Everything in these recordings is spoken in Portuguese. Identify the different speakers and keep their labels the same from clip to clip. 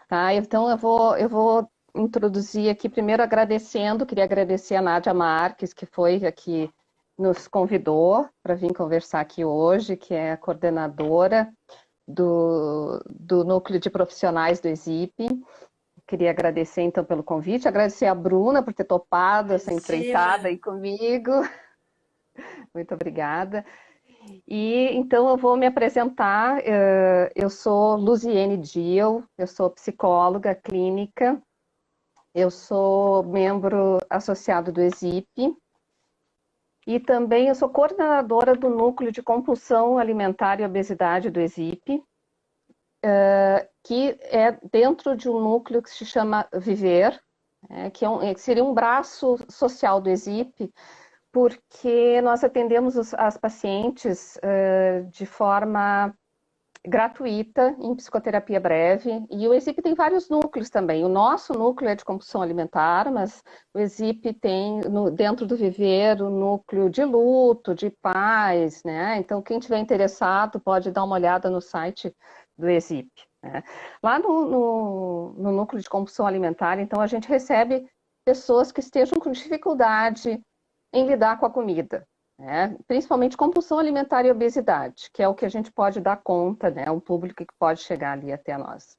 Speaker 1: Tá, então eu vou introduzir aqui primeiro agradecendo, queria agradecer a Nádia Marques, que foi aqui, nos convidou para vir conversar aqui hoje, que é a coordenadora do Núcleo de Profissionais do ESIP. Queria agradecer então pelo convite, agradecer a Bruna por ter topado essa empreitada
Speaker 2: Imagina.
Speaker 1: aí comigo. Muito obrigada. E então eu vou me apresentar. Eu sou Luziene Diel, eu sou psicóloga clínica, eu sou membro associado do ESIP e também eu sou coordenadora do Núcleo de Compulsão Alimentar e Obesidade do ESIP, que é dentro de um núcleo que se chama Viver, que seria um braço social do ESIP, porque nós atendemos as pacientes de forma gratuita em psicoterapia breve, e o ESIP tem vários núcleos também. O nosso núcleo é de compulsão alimentar, mas o ESIP tem dentro do Viver o núcleo de luto, de paz, né? Então quem tiver interessado pode dar uma olhada no site do ESIP, né? Lá no núcleo de compulsão alimentar, então a gente recebe pessoas que estejam com dificuldade em lidar com a comida, né? Principalmente compulsão alimentar e obesidade, que é o que a gente pode dar conta, né? O público que pode chegar ali até nós.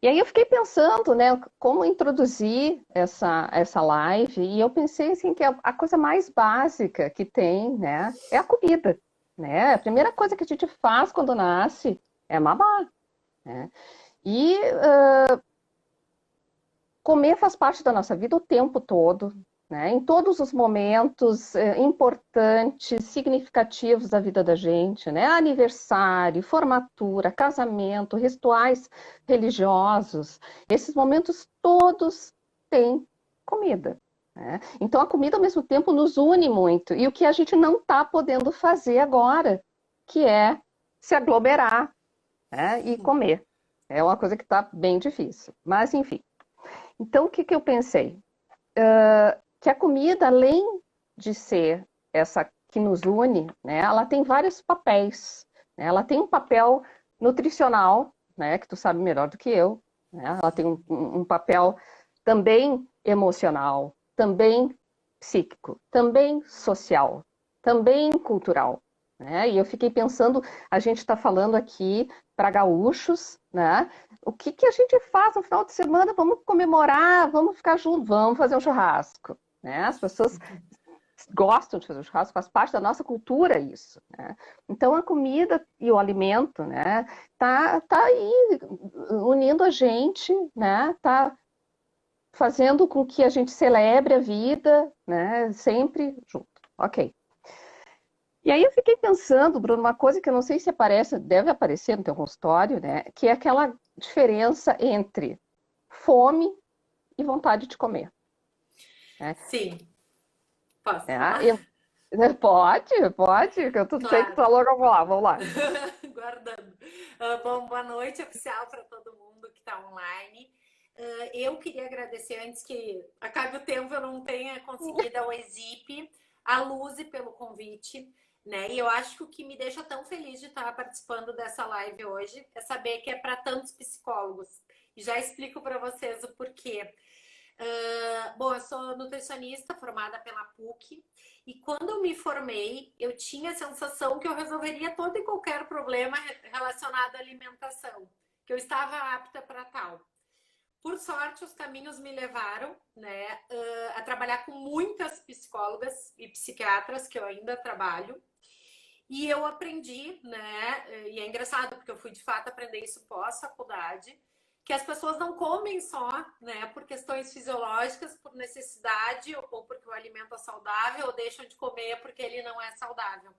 Speaker 1: E aí eu fiquei pensando, né, como introduzir essa live, e eu pensei assim que a coisa mais básica que tem, né, é a comida, né? A primeira coisa que a gente faz quando nasce é mamar, né? E comer faz parte da nossa vida o tempo todo, né? Em todos os momentos importantes, significativos da vida da gente, né? Aniversário, formatura, casamento, rituais religiosos, esses momentos todos têm comida, né? Então a comida ao mesmo tempo nos une muito, e o que a gente não está podendo fazer agora, que é se aglomerar, né? E comer. É uma coisa que está bem difícil, mas enfim. Então, o que eu pensei? Que a comida, além de ser essa que nos une, né, ela tem vários papéis, né? Ela tem um papel nutricional, né, que tu sabe melhor do que eu, né? Ela tem um papel também emocional, também psíquico, também social, também cultural, né? E eu fiquei pensando, a gente está falando aqui para gaúchos, né? O que a gente faz no final de semana? Vamos comemorar, vamos ficar juntos, vamos fazer um churrasco, né? As pessoas gostam de fazer um churrasco, faz parte da nossa cultura isso, né? Então a comida e o alimento, né, tá aí unindo a gente, né? Tá fazendo com que a gente celebre a vida, né? Sempre junto. Ok. E aí eu fiquei pensando, Bruno, uma coisa que eu não sei se aparece, deve aparecer no teu consultório, né? Que é aquela diferença entre fome e vontade de comer, né?
Speaker 2: Sim, posso
Speaker 1: É,
Speaker 2: falar?
Speaker 1: pode, que eu sei que tu
Speaker 2: Claro.
Speaker 1: é louca, vamos lá.
Speaker 2: Guardando. Bom, boa noite oficial para todo mundo que está online. Eu queria agradecer, antes que acabe o tempo, eu não tenha conseguido ao ESIP, a Luzi pelo convite, né? E eu acho que o que me deixa tão feliz de estar participando dessa live hoje é saber que é para tantos psicólogos. E já explico para vocês o porquê. Bom, eu sou nutricionista formada pela PUC, e quando eu me formei, eu tinha a sensação que eu resolveria todo e qualquer problema relacionado à alimentação, que eu estava apta para tal. Por sorte, os caminhos me levaram, né, a trabalhar com muitas psicólogas e psiquiatras, que eu ainda trabalho, e eu aprendi, né, e é engraçado porque eu fui de fato aprender isso pós-faculdade, que as pessoas não comem só, né, por questões fisiológicas, por necessidade, ou porque o alimento é saudável, ou deixam de comer porque ele não é saudável.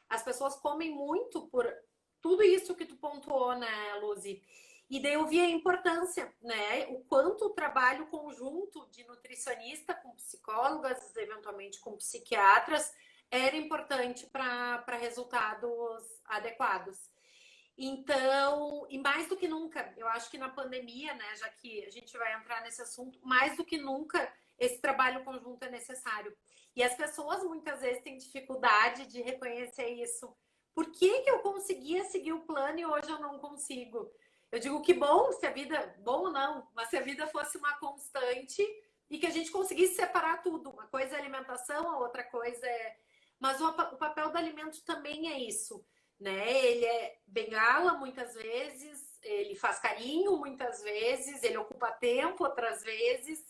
Speaker 2: As pessoas comem muito por tudo isso que tu pontuou, né, Luzi? E daí eu vi a importância, né, o quanto o trabalho conjunto de nutricionista com psicólogas, eventualmente com psiquiatras, era importante para resultados adequados. Então, e mais do que nunca, eu acho que na pandemia, né, já que a gente vai entrar nesse assunto, mais do que nunca esse trabalho conjunto é necessário. E as pessoas muitas vezes têm dificuldade de reconhecer isso. Por que eu conseguia seguir o plano e hoje eu não consigo? Eu digo que bom se a vida, bom ou não, mas se a vida fosse uma constante e que a gente conseguisse separar tudo. Uma coisa é alimentação, a outra coisa é. Mas o papel do alimento também é isso, né? Ele é bengala muitas vezes, ele faz carinho muitas vezes, ele ocupa tempo outras vezes.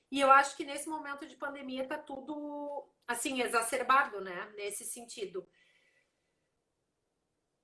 Speaker 2: E eu acho que nesse momento de pandemia tá tudo assim exacerbado, né? Nesse sentido.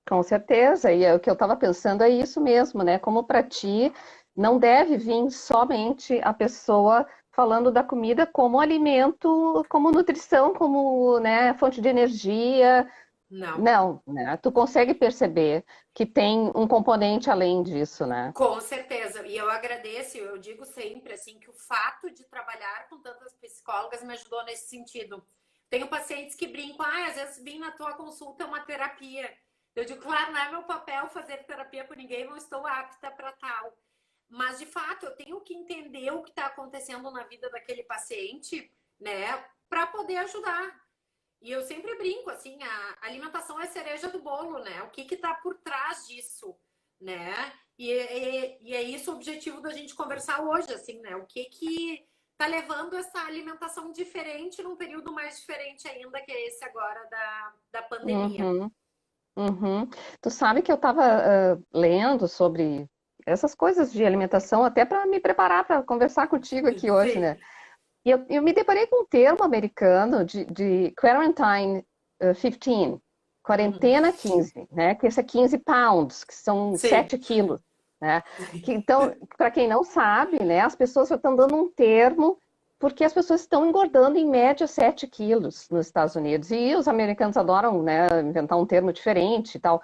Speaker 1: Com certeza, e o que eu estava pensando é isso mesmo, né? Como para ti não deve vir somente a pessoa falando da comida como alimento, como nutrição, como, né, fonte de energia.
Speaker 2: Não.
Speaker 1: Não, né? Tu consegue perceber que tem um componente além disso, né?
Speaker 2: Com certeza. E eu agradeço, eu digo sempre assim que o fato de trabalhar com tantas psicólogas me ajudou nesse sentido. Tenho pacientes que brincam, às vezes vir na tua consulta é uma terapia. Eu digo, claro, não é meu papel fazer terapia com ninguém, não estou apta para tal. Mas, de fato, eu tenho que entender o que está acontecendo na vida daquele paciente, né, para poder ajudar. E eu sempre brinco, assim, a alimentação é a cereja do bolo, né? O que está por trás disso, né? E é isso o objetivo da gente conversar hoje, assim, né? O que tá levando essa alimentação diferente num período mais diferente ainda, que é esse agora da pandemia.
Speaker 1: Uhum, uhum. Tu sabe que eu estava lendo sobre essas coisas de alimentação, até para me preparar para conversar contigo aqui hoje,
Speaker 2: Sim.
Speaker 1: né? E eu me deparei com um termo americano de quarantine 15,
Speaker 2: Uhum.
Speaker 1: quarentena 15, né? Que esse é 15 pounds, que são
Speaker 2: Sim.
Speaker 1: 7 quilos, né? Que, então, para quem não sabe, né? As pessoas já estão dando um termo porque as pessoas estão engordando em média 7 quilos nos Estados Unidos. E os americanos adoram, né, inventar um termo diferente e tal.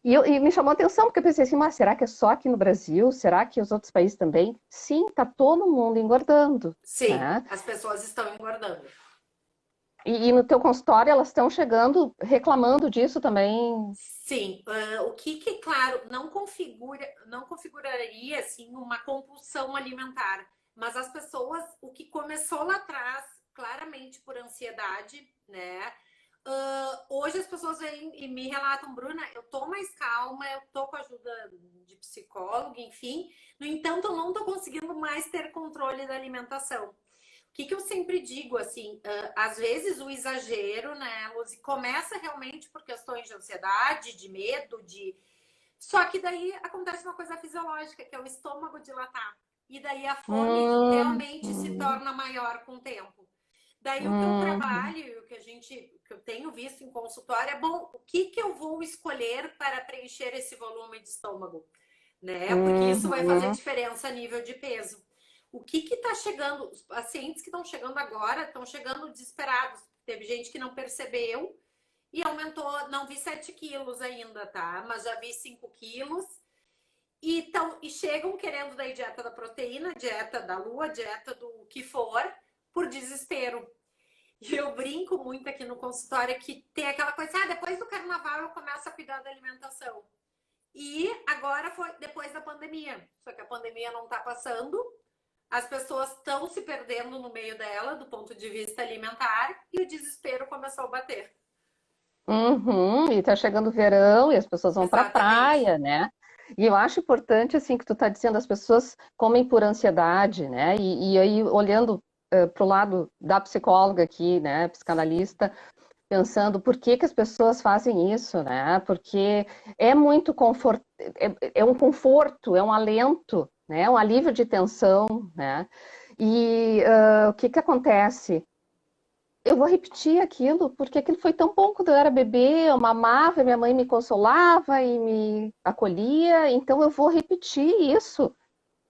Speaker 1: E me chamou a atenção, porque eu pensei assim, mas será que é só aqui no Brasil? Será que os outros países também? Sim, está todo mundo engordando,
Speaker 2: Sim,
Speaker 1: né?
Speaker 2: as pessoas estão engordando.
Speaker 1: E no teu consultório elas estão chegando reclamando disso também.
Speaker 2: Sim, o que, claro, não configuraria assim uma compulsão alimentar, mas as pessoas, o que começou lá atrás, claramente por ansiedade, né? Hoje as pessoas vêm e me relatam, Bruna, eu tô mais calma, eu tô com a ajuda de psicólogo, enfim. No entanto, eu não tô conseguindo mais ter controle da alimentação. O que eu sempre digo, assim, às vezes o exagero, né, Luzi, começa realmente por questões de ansiedade, de medo, de. Só que daí acontece uma coisa fisiológica, que é o estômago dilatar. E daí a fome realmente se
Speaker 1: Uhum,
Speaker 2: torna maior com o tempo. Daí o que eu
Speaker 1: uhum,
Speaker 2: trabalho, que eu tenho visto em consultório é, bom, o que eu vou escolher para preencher esse volume de estômago, né? Porque isso vai fazer
Speaker 1: uhum,
Speaker 2: diferença a nível de peso. O que está chegando? Os pacientes que estão chegando agora estão chegando desesperados. Teve gente que não percebeu e aumentou, não vi 7 quilos ainda, tá? Mas já vi 5 quilos. E chegam querendo daí dieta da proteína, dieta da lua, dieta do que for, por desespero. E eu brinco muito aqui no consultório que tem aquela coisa, depois do carnaval eu começo a cuidar da alimentação. E agora foi depois da pandemia. Só que a pandemia não está passando, as pessoas estão se perdendo no meio dela, do ponto de vista alimentar, e o desespero começou a bater.
Speaker 1: uhum. E tá chegando o verão e as pessoas vão para a
Speaker 2: Exatamente.
Speaker 1: praia, né? E eu acho importante, assim, que tu tá dizendo, as pessoas comem por ansiedade, né? E aí, olhando para o lado da psicóloga aqui, né, psicanalista, pensando por que que as pessoas fazem isso, né? Porque é muito conforto, é um conforto, é um alento, né? Um alívio de tensão, né? E o que que acontece? Eu vou repetir aquilo, porque aquilo foi tão bom quando eu era bebê, eu mamava, minha mãe me consolava e me acolhia, então eu vou repetir isso,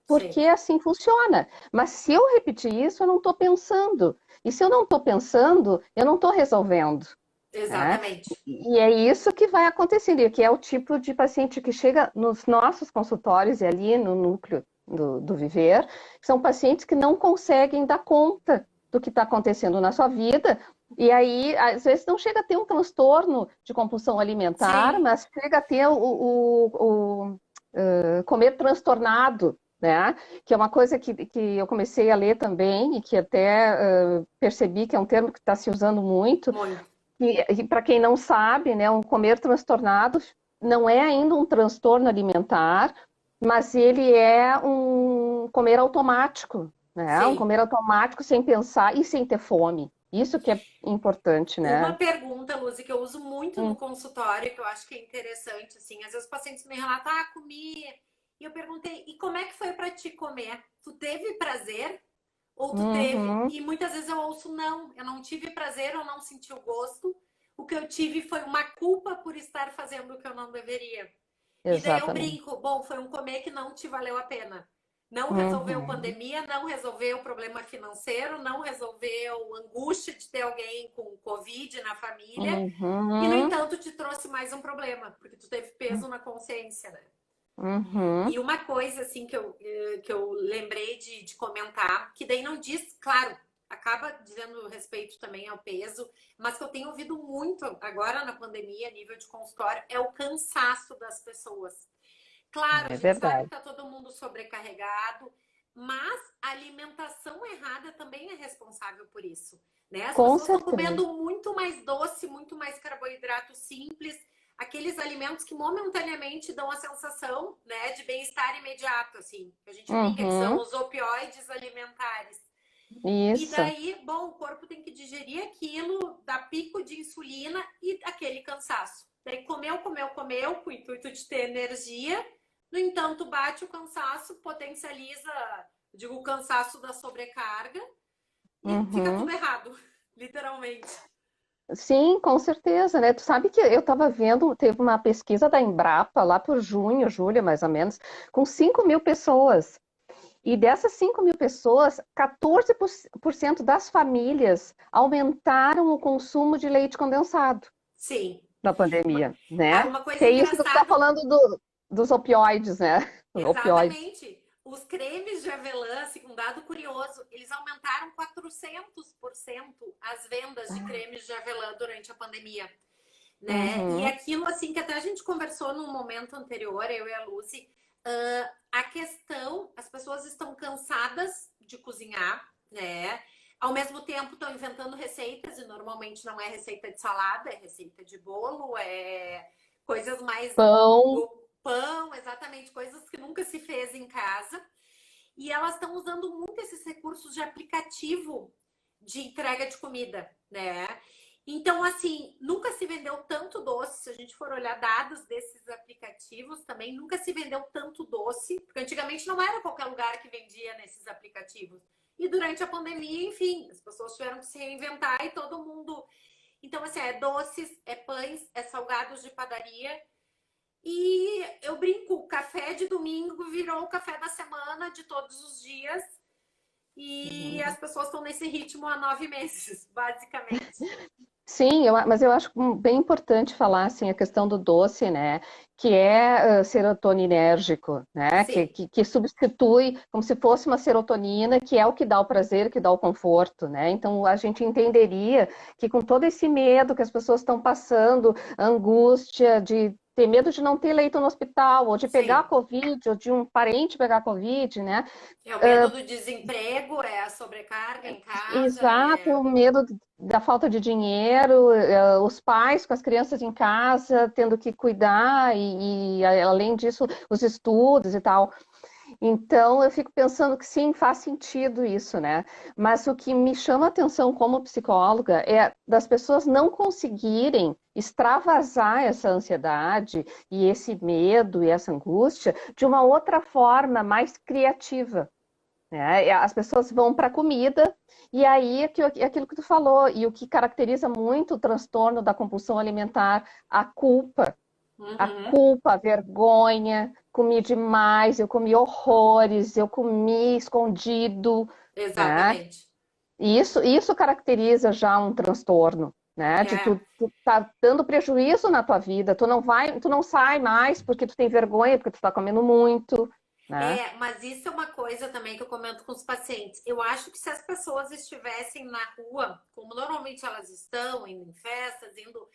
Speaker 1: porque
Speaker 2: Sim,
Speaker 1: assim funciona. Mas se eu repetir isso, eu não estou pensando. E se eu não estou pensando, eu não estou resolvendo. Né?
Speaker 2: exatamente.
Speaker 1: E é isso que vai acontecendo, e que é o tipo de paciente que chega nos nossos consultórios e ali no núcleo do Viver, são pacientes que não conseguem dar conta do que está acontecendo na sua vida, e aí, às vezes, não chega a ter um transtorno de compulsão alimentar,
Speaker 2: Sim,
Speaker 1: mas chega a ter comer transtornado, né? Que é uma coisa que eu comecei a ler também, e que até percebi que é um termo que está se usando muito,
Speaker 2: muito.
Speaker 1: e para quem não sabe, né, um comer transtornado não é ainda um transtorno alimentar, mas ele é um comer automático, né? Um
Speaker 2: Sim.
Speaker 1: comer automático sem pensar e sem ter fome. Isso que é importante,
Speaker 2: Uma
Speaker 1: né?
Speaker 2: pergunta, Luzi, que eu uso muito no
Speaker 1: Hum,
Speaker 2: consultório, que eu acho que é interessante, assim, às vezes os pacientes me relatam, comi, e eu perguntei, e como é que foi para ti comer? Tu teve prazer ou tu teve?
Speaker 1: uhum,
Speaker 2: E muitas vezes eu ouço, não, eu não tive prazer, eu não senti o gosto, o que eu tive foi uma culpa por estar fazendo o que eu não deveria. E daí eu
Speaker 1: exatamente.
Speaker 2: brinco, bom, foi um comer que não te valeu a pena. Não resolveu
Speaker 1: Uhum,
Speaker 2: pandemia, não resolveu problema financeiro, não resolveu angústia de ter alguém com Covid na família. E, no
Speaker 1: uhum,
Speaker 2: entanto, te trouxe mais um problema, porque tu teve peso na consciência, né?
Speaker 1: uhum.
Speaker 2: E uma coisa, assim, que eu lembrei de comentar, que daí não diz, claro, acaba dizendo respeito também ao peso, mas que eu tenho ouvido muito agora na pandemia, a nível de consultório, é o cansaço das pessoas. Claro, a
Speaker 1: É
Speaker 2: gente sabe que
Speaker 1: verdade.
Speaker 2: está todo mundo sobrecarregado, mas a alimentação errada também é responsável por isso, né? As
Speaker 1: Com
Speaker 2: pessoas estão
Speaker 1: certeza.
Speaker 2: comendo muito mais doce, muito mais carboidrato simples, aqueles alimentos que momentaneamente dão a sensação, né, de bem-estar imediato, assim. A gente brinca que são
Speaker 1: Uhum,
Speaker 2: os opioides alimentares. E
Speaker 1: isso.
Speaker 2: daí, bom, o corpo tem que digerir aquilo, dá pico de insulina e aquele cansaço. Daí comeu, comeu, comeu, com o intuito de ter energia. No entanto, bate o cansaço, potencializa, digo, o cansaço da sobrecarga e fica tudo
Speaker 1: Uhum.
Speaker 2: errado, literalmente.
Speaker 1: Sim, com certeza, né? Tu sabe que eu estava vendo, teve uma pesquisa da Embrapa lá por junho, julho, mais ou menos, com 5.000 pessoas. E dessas 5.000 pessoas, 14% das famílias aumentaram o consumo de leite condensado
Speaker 2: Sim.
Speaker 1: na pandemia, né?
Speaker 2: Uma
Speaker 1: Que
Speaker 2: coisa
Speaker 1: é isso que tu está
Speaker 2: engraçada,
Speaker 1: falando dos opioides, né? Opioides.
Speaker 2: exatamente. Os cremes de avelã, segundo um dado curioso, eles aumentaram 400% as vendas de cremes de avelã durante a pandemia, né? E
Speaker 1: Uhum,
Speaker 2: aquilo, assim, que até a gente conversou num momento anterior, eu e a Lucy, a questão, as pessoas estão cansadas de cozinhar, né? Ao mesmo tempo estão inventando receitas, e normalmente não é receita de salada, é receita de bolo, é coisas mais
Speaker 1: pão,
Speaker 2: pão, exatamente, coisas que nunca se fez em casa. E elas estão usando muito esses recursos de aplicativo de entrega de comida, né? Então, assim, nunca se vendeu tanto doce. Se a gente for olhar dados desses aplicativos também, nunca se vendeu tanto doce, porque antigamente não era qualquer lugar que vendia nesses aplicativos. E durante a pandemia, enfim, as pessoas tiveram que se reinventar e todo mundo. Então, assim, é doces, é pães, é salgados de padaria. E eu brinco, o café de domingo virou o café da semana de todos os dias. E
Speaker 1: uhum.
Speaker 2: as pessoas estão nesse ritmo há 9 meses, basicamente.
Speaker 1: Sim, mas eu acho bem importante falar assim, a questão do doce, né? Que é serotoninérgico, né?
Speaker 2: Sim,
Speaker 1: Que substitui como se fosse uma serotonina, que é o que dá o prazer, que dá o conforto, né? Então a gente entenderia que com todo esse medo que as pessoas estão passando, angústia de ter medo de não ter leito no hospital, ou de pegar a
Speaker 2: sim.
Speaker 1: Covid, ou de um parente pegar a Covid, né?
Speaker 2: É o medo do desemprego, é a sobrecarga em casa,
Speaker 1: Exato,
Speaker 2: é.
Speaker 1: o medo da falta de dinheiro, os pais com as crianças em casa tendo que cuidar e, além disso os estudos e tal. Então eu fico pensando que sim, faz sentido isso, né? Mas o que me chama a atenção como psicóloga é das pessoas não conseguirem extravasar essa ansiedade e esse medo e essa angústia de uma outra forma mais criativa, né? E as pessoas vão para a comida, e aí aquilo que tu falou, e o que caracteriza muito o transtorno da compulsão alimentar, a
Speaker 2: Uhum,
Speaker 1: culpa, a vergonha, comi demais, eu comi horrores, eu comi escondido, né?
Speaker 2: exatamente.
Speaker 1: E isso caracteriza já um transtorno, né? De
Speaker 2: É,
Speaker 1: tu tá dando prejuízo na tua vida, tu não sai mais porque tu tem vergonha, porque tu tá comendo muito, né?
Speaker 2: mas isso é uma coisa também que eu comento com os pacientes. Eu acho que se as pessoas estivessem na rua, como normalmente elas estão, indo em festas, indo,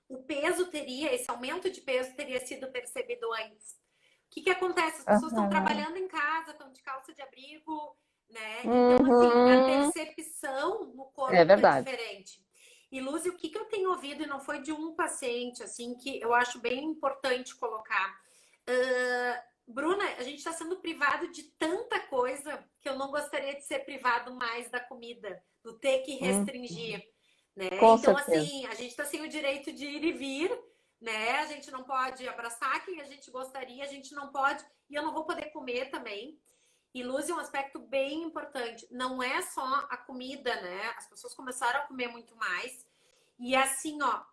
Speaker 2: o peso teria, esse aumento de peso teria sido percebido antes. O que que acontece? As pessoas estão
Speaker 1: Aham.
Speaker 2: trabalhando em casa, estão de calça de abrigo, né? Então, assim, a
Speaker 1: Uhum.
Speaker 2: percepção no
Speaker 1: É
Speaker 2: corpo tá
Speaker 1: verdade.
Speaker 2: diferente. E, Lúcia, o que que eu tenho ouvido, e não foi de um paciente, assim, que eu acho bem importante colocar. Bruna, a gente está sendo privado de tanta coisa que eu não gostaria de ser privado mais da comida, do ter que
Speaker 1: Hum,
Speaker 2: restringir, né?
Speaker 1: com
Speaker 2: Então,
Speaker 1: certeza.
Speaker 2: assim, a gente está sem o direito de ir e vir, né? A gente não pode abraçar quem a gente gostaria, a gente não pode, e eu não vou poder comer também. E luz é um aspecto bem importante. Não é só a comida, né? As pessoas começaram a comer muito mais. E assim, ó,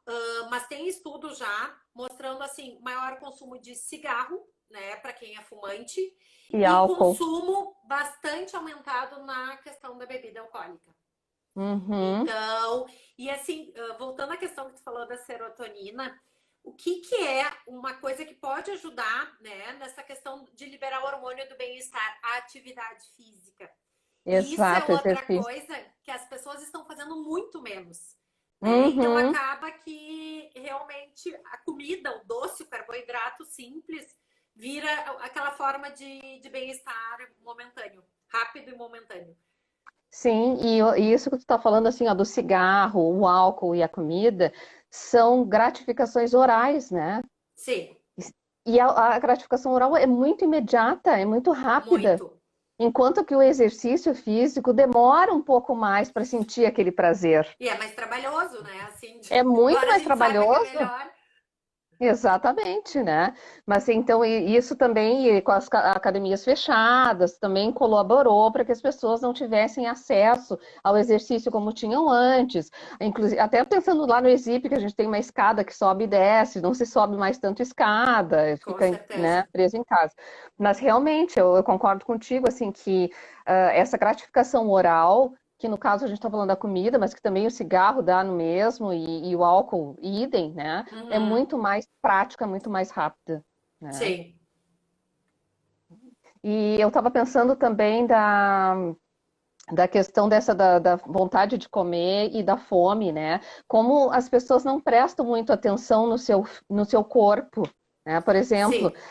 Speaker 2: mas tem estudos já mostrando assim, maior consumo de cigarro, né, para quem é fumante,
Speaker 1: E
Speaker 2: e
Speaker 1: álcool.
Speaker 2: consumo bastante aumentado na questão da bebida alcoólica.
Speaker 1: Uhum.
Speaker 2: Então, e assim, voltando à questão que tu falou da serotonina, o que que é uma coisa que pode ajudar, né, nessa questão de liberar o hormônio do bem-estar? A atividade física. E isso é
Speaker 1: Exato,
Speaker 2: outra
Speaker 1: exercício.
Speaker 2: coisa que as pessoas estão fazendo muito menos, né? Então
Speaker 1: Uhum.
Speaker 2: acaba que realmente a comida, o doce, o carboidrato simples, vira aquela forma de bem-estar momentâneo, rápido e momentâneo.
Speaker 1: Sim, e isso que tu está falando assim, ó, do cigarro, o álcool e a comida, são gratificações orais, né?
Speaker 2: Sim,
Speaker 1: E a gratificação oral é muito imediata, é muito rápida,
Speaker 2: muito.
Speaker 1: enquanto que o exercício físico demora um pouco mais para sentir aquele prazer.
Speaker 2: E é mais trabalhoso, né? Assim,
Speaker 1: É muito
Speaker 2: embora a
Speaker 1: mais
Speaker 2: gente saiba que é
Speaker 1: trabalhoso.
Speaker 2: melhor.
Speaker 1: Exatamente, né? Mas então isso também com as academias fechadas também colaborou para que as pessoas não tivessem acesso ao exercício como tinham antes. Inclusive, até pensando lá no Exip, que a gente tem uma escada que sobe e desce, não se sobe mais tanto escada,
Speaker 2: Com
Speaker 1: fica, né,
Speaker 2: certeza.
Speaker 1: preso em casa. Mas realmente eu concordo contigo assim que essa gratificação oral que no caso a gente está falando da comida, mas que também o cigarro dá no mesmo, e o álcool, idem, né? É
Speaker 2: Uhum.
Speaker 1: muito mais prática, muito mais rápida, né?
Speaker 2: Sim,
Speaker 1: E eu estava pensando também da questão dessa da vontade de comer e da fome, né? Como as pessoas não prestam muito atenção no seu corpo, né? Por exemplo,
Speaker 2: sim,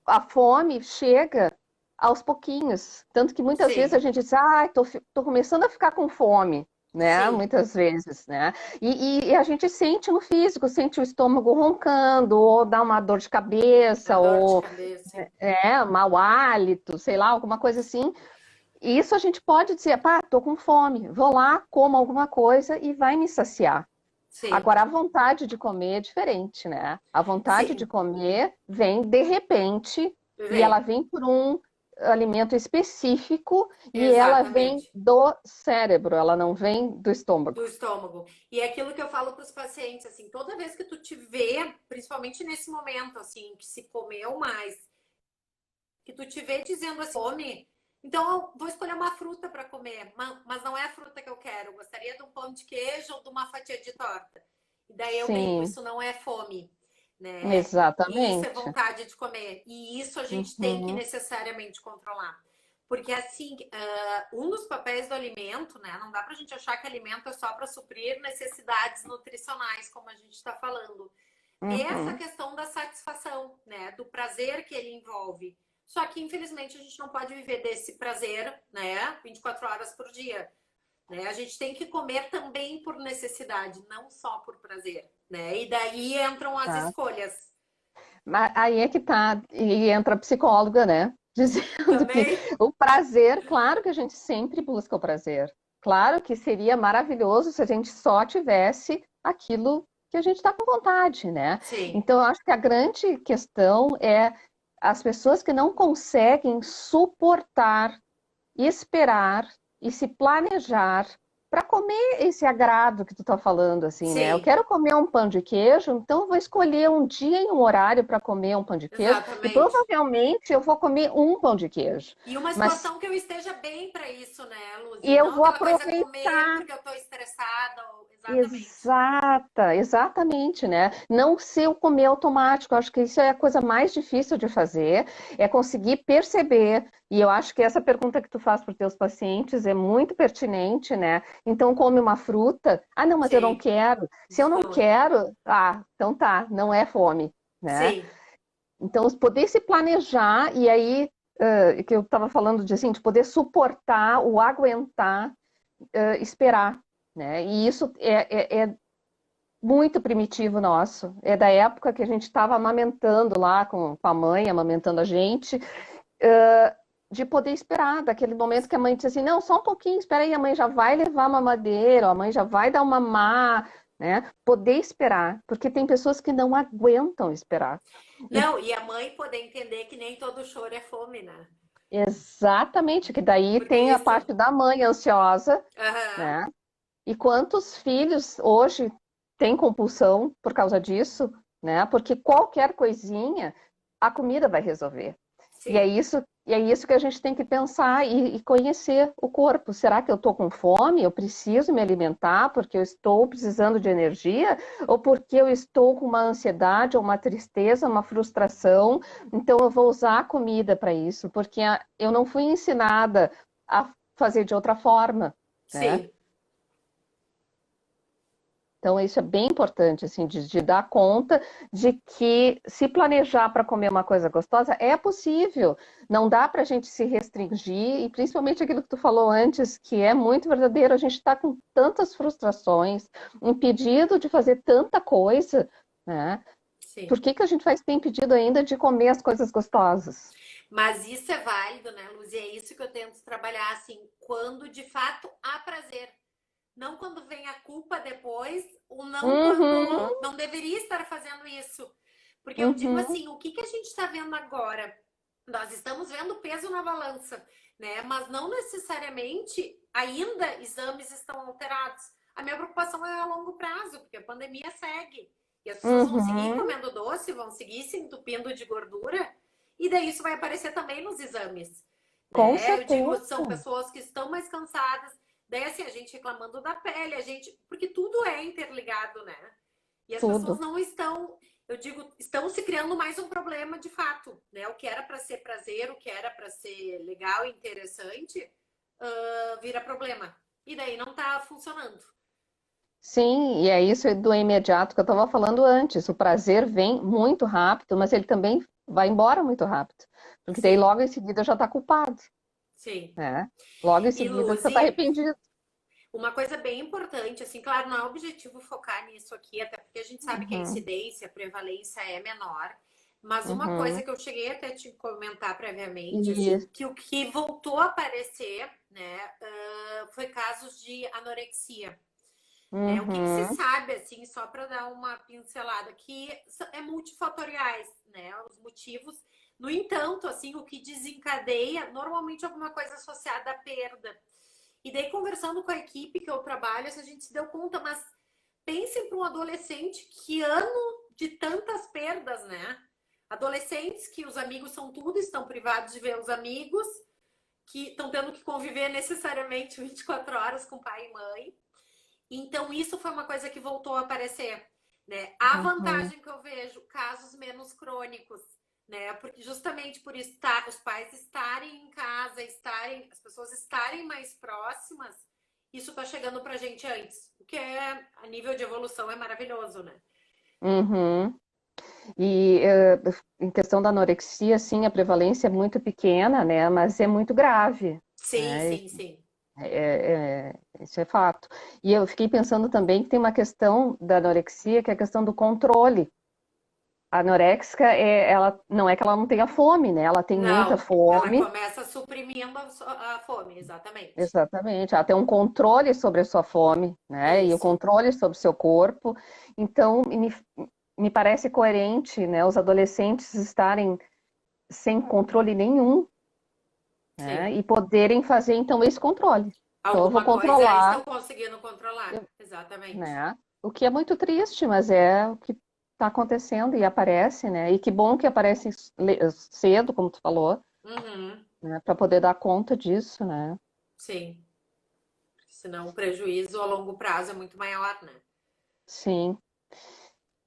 Speaker 1: a fome chega aos pouquinhos, tanto que muitas vezes a
Speaker 2: sim,
Speaker 1: gente diz, ah, tô começando a ficar com fome, né?
Speaker 2: sim.
Speaker 1: Muitas vezes, né? E a gente sente no físico, sente o estômago roncando, ou dá uma dor de
Speaker 2: A
Speaker 1: cabeça,
Speaker 2: dor de
Speaker 1: ou
Speaker 2: cabeça.
Speaker 1: mau hálito, sei lá, alguma coisa assim. E isso a gente pode dizer, pá, tô com fome, vou lá, como alguma coisa e vai me saciar.
Speaker 2: Sim,
Speaker 1: Agora, a vontade de comer é diferente, né? A vontade de
Speaker 2: sim.
Speaker 1: comer vem de repente e ela
Speaker 2: Vem.
Speaker 1: vem por um alimento específico e ela vem
Speaker 2: Exatamente.
Speaker 1: do cérebro, ela não vem do
Speaker 2: Do
Speaker 1: estômago.
Speaker 2: estômago. E é aquilo que eu falo para os pacientes, assim, toda vez que tu te vê, principalmente nesse momento, assim, que se comeu mais, que tu te vê dizendo assim, fome, então eu vou escolher uma fruta para comer, mas não é a fruta que eu quero. Eu gostaria de um pão de queijo ou de uma fatia de torta. E daí eu brinco,
Speaker 1: Sim,
Speaker 2: isso não é fome, né? Isso é
Speaker 1: exatamente.
Speaker 2: vontade de comer. E isso a gente tem que
Speaker 1: Uhum,
Speaker 2: necessariamente controlar. Porque assim, um dos papéis do alimento, né? Não dá pra gente achar que alimento é só para suprir necessidades nutricionais, como a gente está falando. É essa
Speaker 1: uhum,
Speaker 2: questão da satisfação, né? Do prazer que ele envolve. Só que, infelizmente, a gente não pode viver desse prazer, né? 24 horas por dia. Né? A gente tem que comer também por necessidade, não só por prazer, né? E daí entram as
Speaker 1: tá.
Speaker 2: escolhas.
Speaker 1: Mas aí é que tá, e entra a psicóloga, né? Dizendo que
Speaker 2: Também?
Speaker 1: o prazer, claro que a gente sempre busca o prazer. Claro que seria maravilhoso se a gente só tivesse aquilo que a gente está com vontade, né?
Speaker 2: Sim,
Speaker 1: Então, eu acho que a grande questão é as pessoas que não conseguem suportar, esperar e se planejar para comer esse agrado que tu tá falando, assim, né? Eu
Speaker 2: sim,
Speaker 1: quero comer um pão de queijo, então eu vou escolher um dia e um horário para comer um pão de queijo e
Speaker 2: exatamente.
Speaker 1: provavelmente eu vou comer um pão de queijo.
Speaker 2: E uma
Speaker 1: Mas
Speaker 2: situação que eu esteja bem para isso, né,
Speaker 1: e
Speaker 2: Luzi?
Speaker 1: eu
Speaker 2: Não
Speaker 1: vou
Speaker 2: aquela coisa comer
Speaker 1: aproveitar.
Speaker 2: porque eu estou estressada. Exatamente.
Speaker 1: Exatamente, né? Não ser o comer automático, eu acho que isso é a coisa mais difícil de fazer, é conseguir perceber, e eu acho que essa pergunta que tu faz para os teus pacientes é muito pertinente, né? Então come uma fruta, ah, não, mas eu não
Speaker 2: Sim,
Speaker 1: quero. Se eu não quero, ah, então tá, não é fome, né?
Speaker 2: sim,
Speaker 1: Então, poder se planejar, e aí, que eu estava falando de, assim, de poder suportar, o aguentar, esperar, né? E isso muito primitivo nosso. É da época que a gente estava amamentando lá com a mãe, amamentando a gente, de poder esperar, daquele momento que a mãe disse assim, não, só um pouquinho, espera aí, a mãe já vai levar a mamadeira, a mãe já vai dar uma mamar, né? Poder esperar, porque tem pessoas que não aguentam esperar. E
Speaker 2: Não, e a mãe poder entender que nem todo choro é fome, né?
Speaker 1: exatamente, que daí
Speaker 2: Porque
Speaker 1: tem a
Speaker 2: isso.
Speaker 1: parte da mãe ansiosa,
Speaker 2: Aham.
Speaker 1: né? E quantos filhos hoje têm compulsão por causa disso, né? Porque qualquer coisinha a comida vai resolver.
Speaker 2: Sim.
Speaker 1: E é isso que a gente tem que pensar e conhecer o corpo. Será que eu estou com fome? Eu preciso me alimentar porque eu estou precisando de energia? Ou porque eu estou com uma ansiedade, ou uma tristeza, uma frustração? Então eu vou usar a comida para isso, porque eu não fui ensinada a fazer de outra forma, né?
Speaker 2: Sim.
Speaker 1: Então, isso é bem importante, assim, de dar conta de que se planejar para comer uma coisa gostosa é possível. Não dá para a gente se restringir, e principalmente aquilo que tu falou antes, que é muito verdadeiro, a gente está com tantas frustrações, impedido de fazer tanta coisa, né? Por
Speaker 2: Sim.
Speaker 1: que que a gente vai ser impedido ainda de comer as coisas gostosas?
Speaker 2: Mas isso é válido, né, Luz? E é isso que eu tento trabalhar, assim, quando de fato há prazer. Não quando vem a culpa depois, ou não
Speaker 1: Uhum,
Speaker 2: quando não deveria estar fazendo isso. Porque eu digo
Speaker 1: uhum,
Speaker 2: assim, o que que a gente está vendo agora? Nós estamos vendo peso na balança, né? Mas não necessariamente ainda exames estão alterados. A minha preocupação é a longo prazo, porque a pandemia segue. E as pessoas vão seguir
Speaker 1: uhum,
Speaker 2: comendo doce, vão seguir se entupindo de gordura, e daí isso vai aparecer também nos exames.
Speaker 1: com
Speaker 2: Né? Eu digo,
Speaker 1: certeza.
Speaker 2: são pessoas que estão mais cansadas, daí assim, a gente reclamando da pele, a gente. Porque tudo é interligado, né? E as pessoas
Speaker 1: Tudo.
Speaker 2: não estão, eu digo, estão se criando mais um problema de fato, né? O que era para ser prazer, o que era para ser legal e interessante, vira problema. E daí não tá funcionando.
Speaker 1: Sim, e é isso do imediato que eu estava falando antes. O prazer vem muito rápido, mas ele também vai embora muito rápido. Porque daí
Speaker 2: Sim,
Speaker 1: logo em seguida já está culpado,
Speaker 2: sim.
Speaker 1: né? Logo em
Speaker 2: E
Speaker 1: seguida você está
Speaker 2: Luzi,
Speaker 1: arrependido.
Speaker 2: uma coisa bem importante, assim, claro, não é objetivo focar nisso aqui, até porque a gente sabe que a
Speaker 1: Uhum,
Speaker 2: incidência, a prevalência é menor. Mas uma coisa
Speaker 1: uhum.
Speaker 2: que eu cheguei até te comentar previamente,
Speaker 1: E,
Speaker 2: assim, que o que voltou a aparecer, né, foi casos de anorexia. Né? O que que se
Speaker 1: uhum,
Speaker 2: sabe, assim, só para dar uma pincelada, que é multifatoriais, né, os motivos. No entanto, assim, o que desencadeia, normalmente alguma coisa associada à perda. E daí, conversando com a equipe que eu trabalho, a gente se deu conta, mas pensem para um adolescente, que ano de tantas perdas, né? Adolescentes que os amigos são tudo, estão privados de ver os amigos, que estão tendo que conviver necessariamente 24 horas com pai e mãe. Então, isso foi uma coisa que voltou a aparecer. Né? A
Speaker 1: uhum.
Speaker 2: vantagem que eu vejo, casos menos crônicos, né? Porque justamente por os pais estarem em casa, as pessoas estarem mais próximas, isso está chegando para a gente antes. O que é, a nível de evolução, é maravilhoso, né?
Speaker 1: Uhum. E em questão da anorexia, sim, a prevalência é muito pequena, né? Mas é muito grave,
Speaker 2: Sim,
Speaker 1: né?
Speaker 2: sim, sim.
Speaker 1: Isso é fato. E eu fiquei pensando também que tem uma questão da anorexia, que é a questão do controle. A anorexica, ela, não é que ela não tenha fome, né? Ela tem muita
Speaker 2: Não, ela
Speaker 1: fome,
Speaker 2: começa suprimindo a fome, exatamente.
Speaker 1: exatamente. Ela tem um controle sobre a sua fome, né? E o
Speaker 2: Isso.
Speaker 1: controle sobre o seu corpo. Então, me parece coerente, né? Os adolescentes estarem sem controle nenhum, né?
Speaker 2: Sim.
Speaker 1: E poderem fazer, então, esse controle. Então, eu vou
Speaker 2: Alguma coisa
Speaker 1: controlar,
Speaker 2: estão conseguindo controlar, exatamente.
Speaker 1: né? O que é muito triste, mas é o que está acontecendo e aparece, né? E que bom que aparece cedo, como tu falou,
Speaker 2: Uhum,
Speaker 1: né? Para poder dar conta disso, né?
Speaker 2: sim. Senão o prejuízo a longo prazo é muito maior, né?
Speaker 1: Sim.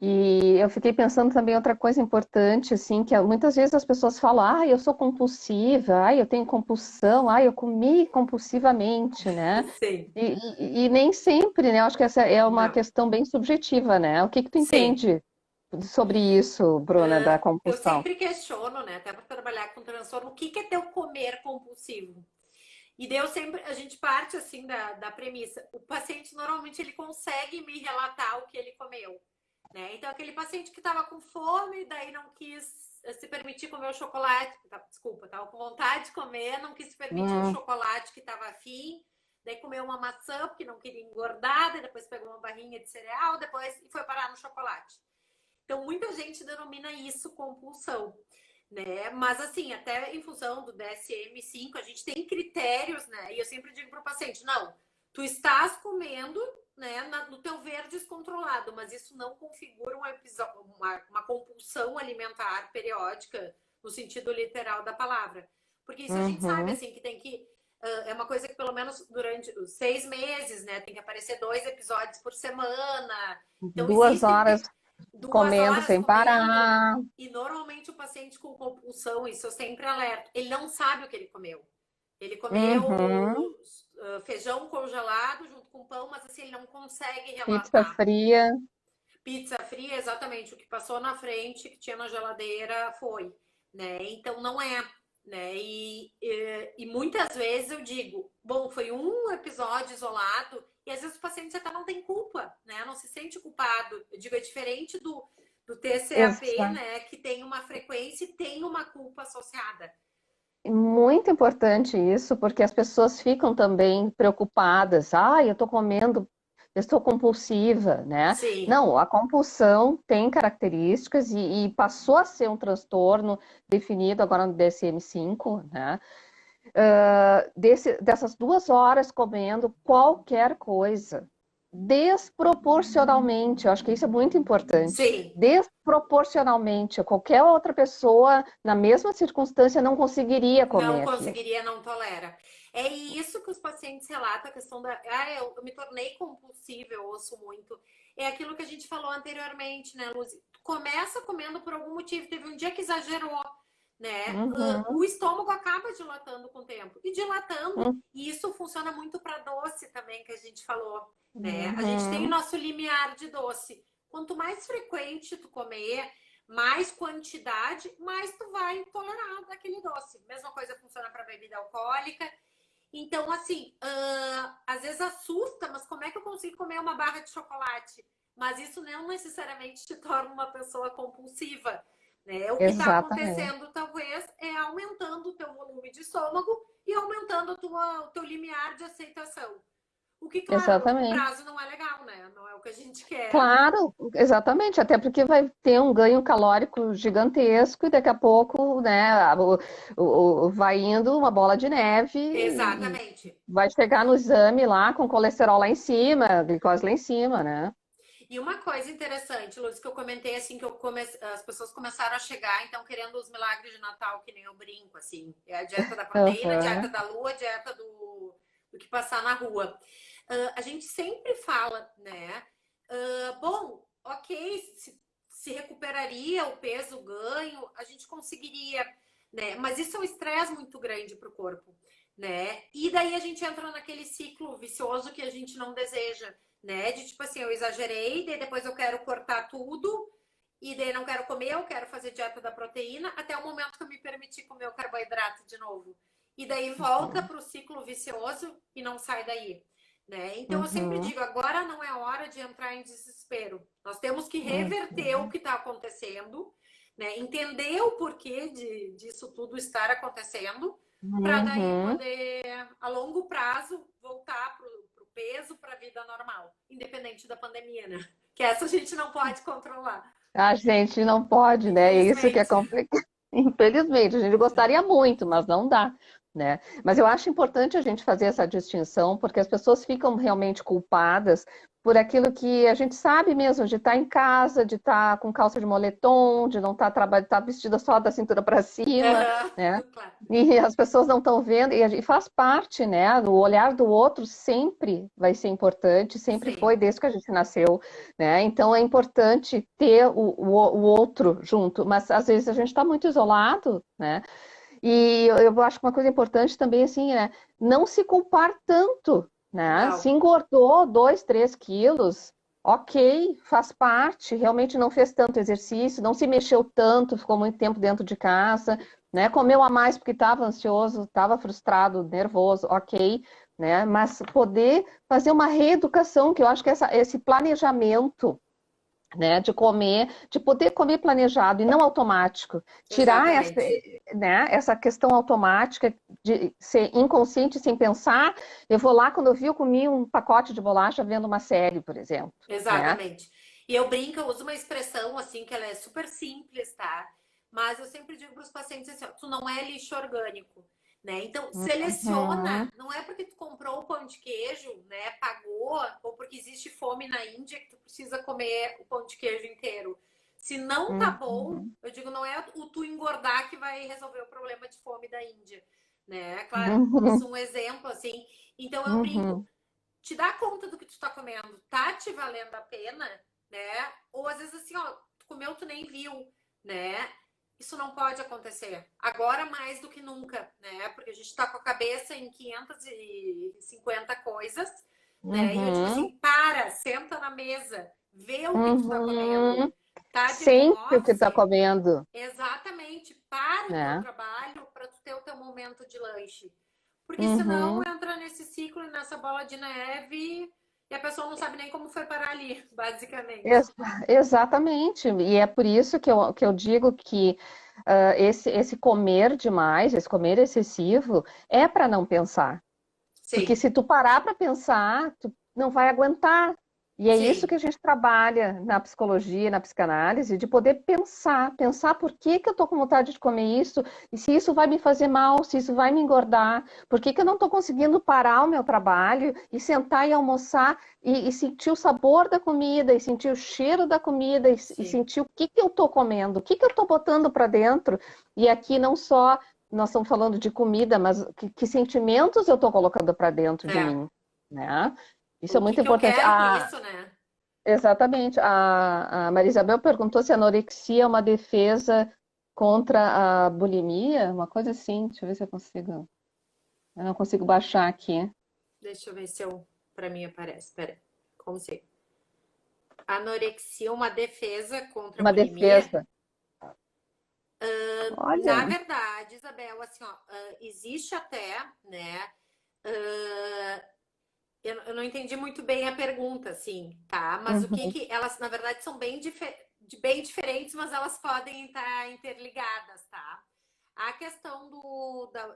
Speaker 1: E eu fiquei pensando também outra coisa importante, assim, que muitas vezes as pessoas falam, ah, eu sou compulsiva, ah, eu tenho compulsão, ah, eu comi compulsivamente, né?
Speaker 2: Sim.
Speaker 1: E nem sempre, né? Eu acho que essa é uma
Speaker 2: Não.
Speaker 1: questão bem subjetiva, né? O que que tu
Speaker 2: Sim.
Speaker 1: entende sobre isso, Bruna, da
Speaker 2: Eu
Speaker 1: compulsão?
Speaker 2: sempre questiono, né? Até para trabalhar com transtorno, o que é teu comer compulsivo? E daí eu sempre, a gente parte assim da premissa. O paciente normalmente ele consegue me relatar o que ele comeu, né? Então aquele paciente que estava com fome, daí não quis se permitir comer o chocolate, desculpa, estava com vontade de comer, não quis se permitir o chocolate que estava afim, daí comeu uma maçã porque não queria engordar, daí depois pegou uma barrinha de cereal, depois e foi parar no chocolate. Então muita gente denomina isso compulsão. Né? Mas assim, até em função do DSM-5, a gente tem critérios, né? E eu sempre digo para o paciente, não, tu estás comendo, né, no teu ver descontrolado, mas isso não configura uma compulsão alimentar periódica, no sentido literal da palavra. Porque isso a gente sabe, assim, que tem que... é uma coisa que pelo menos durante os 6 meses, né? Tem que aparecer 2 episódios por semana. Então,
Speaker 1: 2 horas
Speaker 2: 2
Speaker 1: comendo
Speaker 2: horas
Speaker 1: sem
Speaker 2: comendo.
Speaker 1: parar.
Speaker 2: E normalmente o paciente com compulsão, isso eu sempre alerto, ele não sabe o que ele comeu. Ele comeu feijão congelado junto com pão, mas assim, ele não consegue
Speaker 1: Pizza
Speaker 2: relatar.
Speaker 1: fria.
Speaker 2: Pizza fria, exatamente, o que passou na frente, que tinha na geladeira, foi. Né? Então não é. Né? E muitas vezes eu digo, bom, foi um episódio isolado, e às vezes o paciente até não tem culpa, né? Não se sente culpado. Eu digo, é diferente do TCAP,
Speaker 1: Exato.
Speaker 2: né? Que tem uma frequência e tem uma culpa associada.
Speaker 1: Muito importante isso, porque as pessoas ficam também preocupadas. Ah, eu estou comendo, eu estou compulsiva, né?
Speaker 2: Sim.
Speaker 1: Não, a compulsão tem características e passou a ser um transtorno definido agora no DSM-5, né? Dessas 2 horas comendo qualquer coisa, desproporcionalmente, eu acho que isso é muito importante,
Speaker 2: Sim.
Speaker 1: desproporcionalmente, qualquer outra pessoa, na mesma circunstância, não conseguiria
Speaker 2: Não
Speaker 1: comer aquilo.
Speaker 2: conseguiria, não tolera. É isso que os pacientes relatam, a questão da... Ah, eu me tornei compulsiva, eu ouço muito. É aquilo que a gente falou anteriormente, né, Luz? Começa comendo por algum motivo, teve um dia que exagerou, né? O estômago acaba dilatando com o tempo. E dilatando, e isso funciona muito para doce também, que a gente falou, né? A gente tem o nosso limiar de doce. Quanto mais frequente tu comer, mais quantidade, mais tu vai tolerar daquele doce. Mesma coisa funciona para bebida alcoólica. Então, assim, às vezes assusta, mas como é que eu consigo comer uma barra de chocolate? Mas isso não necessariamente te torna uma pessoa compulsiva. Né? O que está
Speaker 1: Exatamente.
Speaker 2: acontecendo, talvez, é aumentando o teu volume de estômago e aumentando o teu limiar de aceitação. O que, claro, a longo
Speaker 1: Exatamente.
Speaker 2: prazo não é legal, né? Não é o que a gente quer.
Speaker 1: Claro, exatamente, até porque vai ter um ganho calórico gigantesco e daqui a pouco, né, vai indo uma bola de neve e
Speaker 2: Exatamente.
Speaker 1: vai chegar no exame lá com colesterol lá em cima, glicose lá em cima, né?
Speaker 2: E uma coisa interessante, Luz, que eu comentei assim, que as pessoas começaram a chegar, então, querendo os milagres de Natal, que nem eu brinco, assim. É a dieta da proteína, a dieta
Speaker 1: Uhum.
Speaker 2: da lua, a dieta do que passar na rua. A gente sempre fala, né? Bom, ok, se recuperaria o peso o ganho, a gente conseguiria, né? Mas isso é um estresse muito grande para o corpo, né? E daí a gente entra naquele ciclo vicioso que a gente não deseja, né? De tipo assim, eu exagerei, daí depois eu quero cortar tudo, e daí não quero comer, eu quero fazer dieta da proteína, até o momento que eu me permitir comer o carboidrato de novo. E daí volta para o ciclo vicioso e não sai daí. Né? Então eu sempre
Speaker 1: Uhum.
Speaker 2: digo, agora não é hora de entrar em desespero. Nós temos que reverter o
Speaker 1: Uhum.
Speaker 2: que está acontecendo, né? Entender o porquê disso tudo estar acontecendo, para daí
Speaker 1: Uhum.
Speaker 2: poder, a longo prazo, voltar para o peso, para a vida normal, independente da pandemia, né? Que essa a gente não pode controlar.
Speaker 1: A gente não pode, né? É isso que é
Speaker 2: Infelizmente.
Speaker 1: complicado. Infelizmente, a gente gostaria muito, mas não dá, né? Mas eu acho importante a gente fazer essa distinção, porque as pessoas ficam realmente culpadas por aquilo que a gente sabe mesmo, de estar em casa, de estar com calça de moletom, de não estar trabalhando, estar vestida só da cintura para cima, né?
Speaker 2: Claro.
Speaker 1: E as pessoas não estão vendo, e faz parte, né? O olhar do outro sempre vai ser importante, sempre
Speaker 2: Sim.
Speaker 1: foi desde que a gente nasceu, né? Então é importante ter o outro junto, mas às vezes a gente está muito isolado, né? E eu acho que uma coisa importante também assim é não se culpar tanto, né? Se
Speaker 2: Não.
Speaker 1: engordou 2, 3 quilos, Ok, faz parte, realmente não fez tanto exercício, não se mexeu tanto, ficou muito tempo dentro de casa, né? Comeu a mais porque estava ansioso, estava frustrado, nervoso, ok, né? Mas poder fazer uma reeducação, que eu acho que esse planejamento, né, de comer, de poder comer planejado e não automático, tirar essa,
Speaker 2: Exatamente.
Speaker 1: né, essa questão automática de ser inconsciente sem pensar. Eu vou lá, quando eu vi, eu comi um pacote de bolacha vendo uma série, por exemplo, né?
Speaker 2: Exatamente. E eu brinco, eu uso uma expressão assim que ela é super simples, tá? Mas eu sempre digo para os pacientes assim, ó, tu não é lixo orgânico, né? Então, seleciona,
Speaker 1: Uhum,
Speaker 2: não é porque tu comprou o pão de queijo, né, pagou, ou porque existe fome na Índia que tu precisa comer o pão de queijo inteiro. Se não tá bom,
Speaker 1: uhum,
Speaker 2: eu digo, não é o tu engordar que vai resolver o problema de fome da Índia, né? Claro, uso
Speaker 1: uhum,
Speaker 2: um exemplo assim. Então eu brinco,
Speaker 1: uhum,
Speaker 2: te dá conta do que tu tá comendo, tá te valendo a pena, né? Ou às vezes assim, ó, tu comeu, tu nem viu, né? Isso não pode acontecer. Agora mais do que nunca, né? Porque a gente tá com a cabeça em 550 coisas, né? E eu digo
Speaker 1: uhum,
Speaker 2: assim, para, senta na mesa, vê o que tu tá comendo.
Speaker 1: uhum.
Speaker 2: Tá de home
Speaker 1: Sempre o que está
Speaker 2: office?
Speaker 1: comendo,
Speaker 2: Exatamente. Para o teu
Speaker 1: né?
Speaker 2: trabalho para tu ter o teu momento de lanche. Porque senão
Speaker 1: Uhum.
Speaker 2: entra nesse ciclo, nessa bola de neve e a pessoa não sabe nem como foi parar ali, basicamente.
Speaker 1: Ex- Exatamente, e é por isso que eu digo que esse comer demais, esse comer excessivo, é para não pensar. Porque
Speaker 2: Sim,
Speaker 1: se tu parar para pensar, tu não vai aguentar. E é isso que
Speaker 2: sim,
Speaker 1: a gente trabalha na psicologia, na psicanálise, de poder pensar por que que eu estou com vontade de comer isso, e se isso vai me fazer mal, se isso vai me engordar, por que que eu não estou conseguindo parar o meu trabalho e sentar e almoçar e sentir o sabor da comida, e sentir o cheiro da comida, e
Speaker 2: sim.
Speaker 1: sentir o que que eu estou comendo, o que que eu estou botando para dentro. E aqui não só nós estamos falando de comida, mas que sentimentos eu estou colocando para dentro de
Speaker 2: É.
Speaker 1: mim, né? Isso é
Speaker 2: O que
Speaker 1: muito
Speaker 2: que eu
Speaker 1: importante.
Speaker 2: quero com isso, né?
Speaker 1: Exatamente. A Maria Isabel perguntou se a anorexia é uma defesa contra a bulimia, uma coisa assim. Deixa eu ver se eu consigo. Eu não consigo baixar aqui.
Speaker 2: Deixa eu ver se eu para mim aparece. Espera. Como se anorexia uma defesa contra a
Speaker 1: Uma
Speaker 2: bulimia?
Speaker 1: defesa.
Speaker 2: Na
Speaker 1: Olha.
Speaker 2: verdade, Isabel, assim, ó, existe até, né? Eu não entendi muito bem a pergunta, assim, tá? Mas o que
Speaker 1: Uhum,
Speaker 2: que elas, na verdade, são bem diferentes, mas elas podem estar interligadas, tá? A questão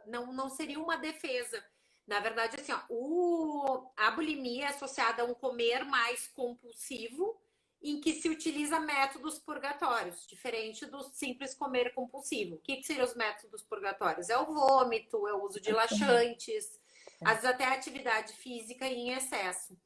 Speaker 2: não seria uma defesa. Na verdade, assim, ó, a bulimia é associada a um comer mais compulsivo, em que se utiliza métodos purgatórios, diferente do simples comer compulsivo. O que seriam os métodos purgatórios? É o vômito, é o uso de laxantes, às vezes até atividade física em excesso,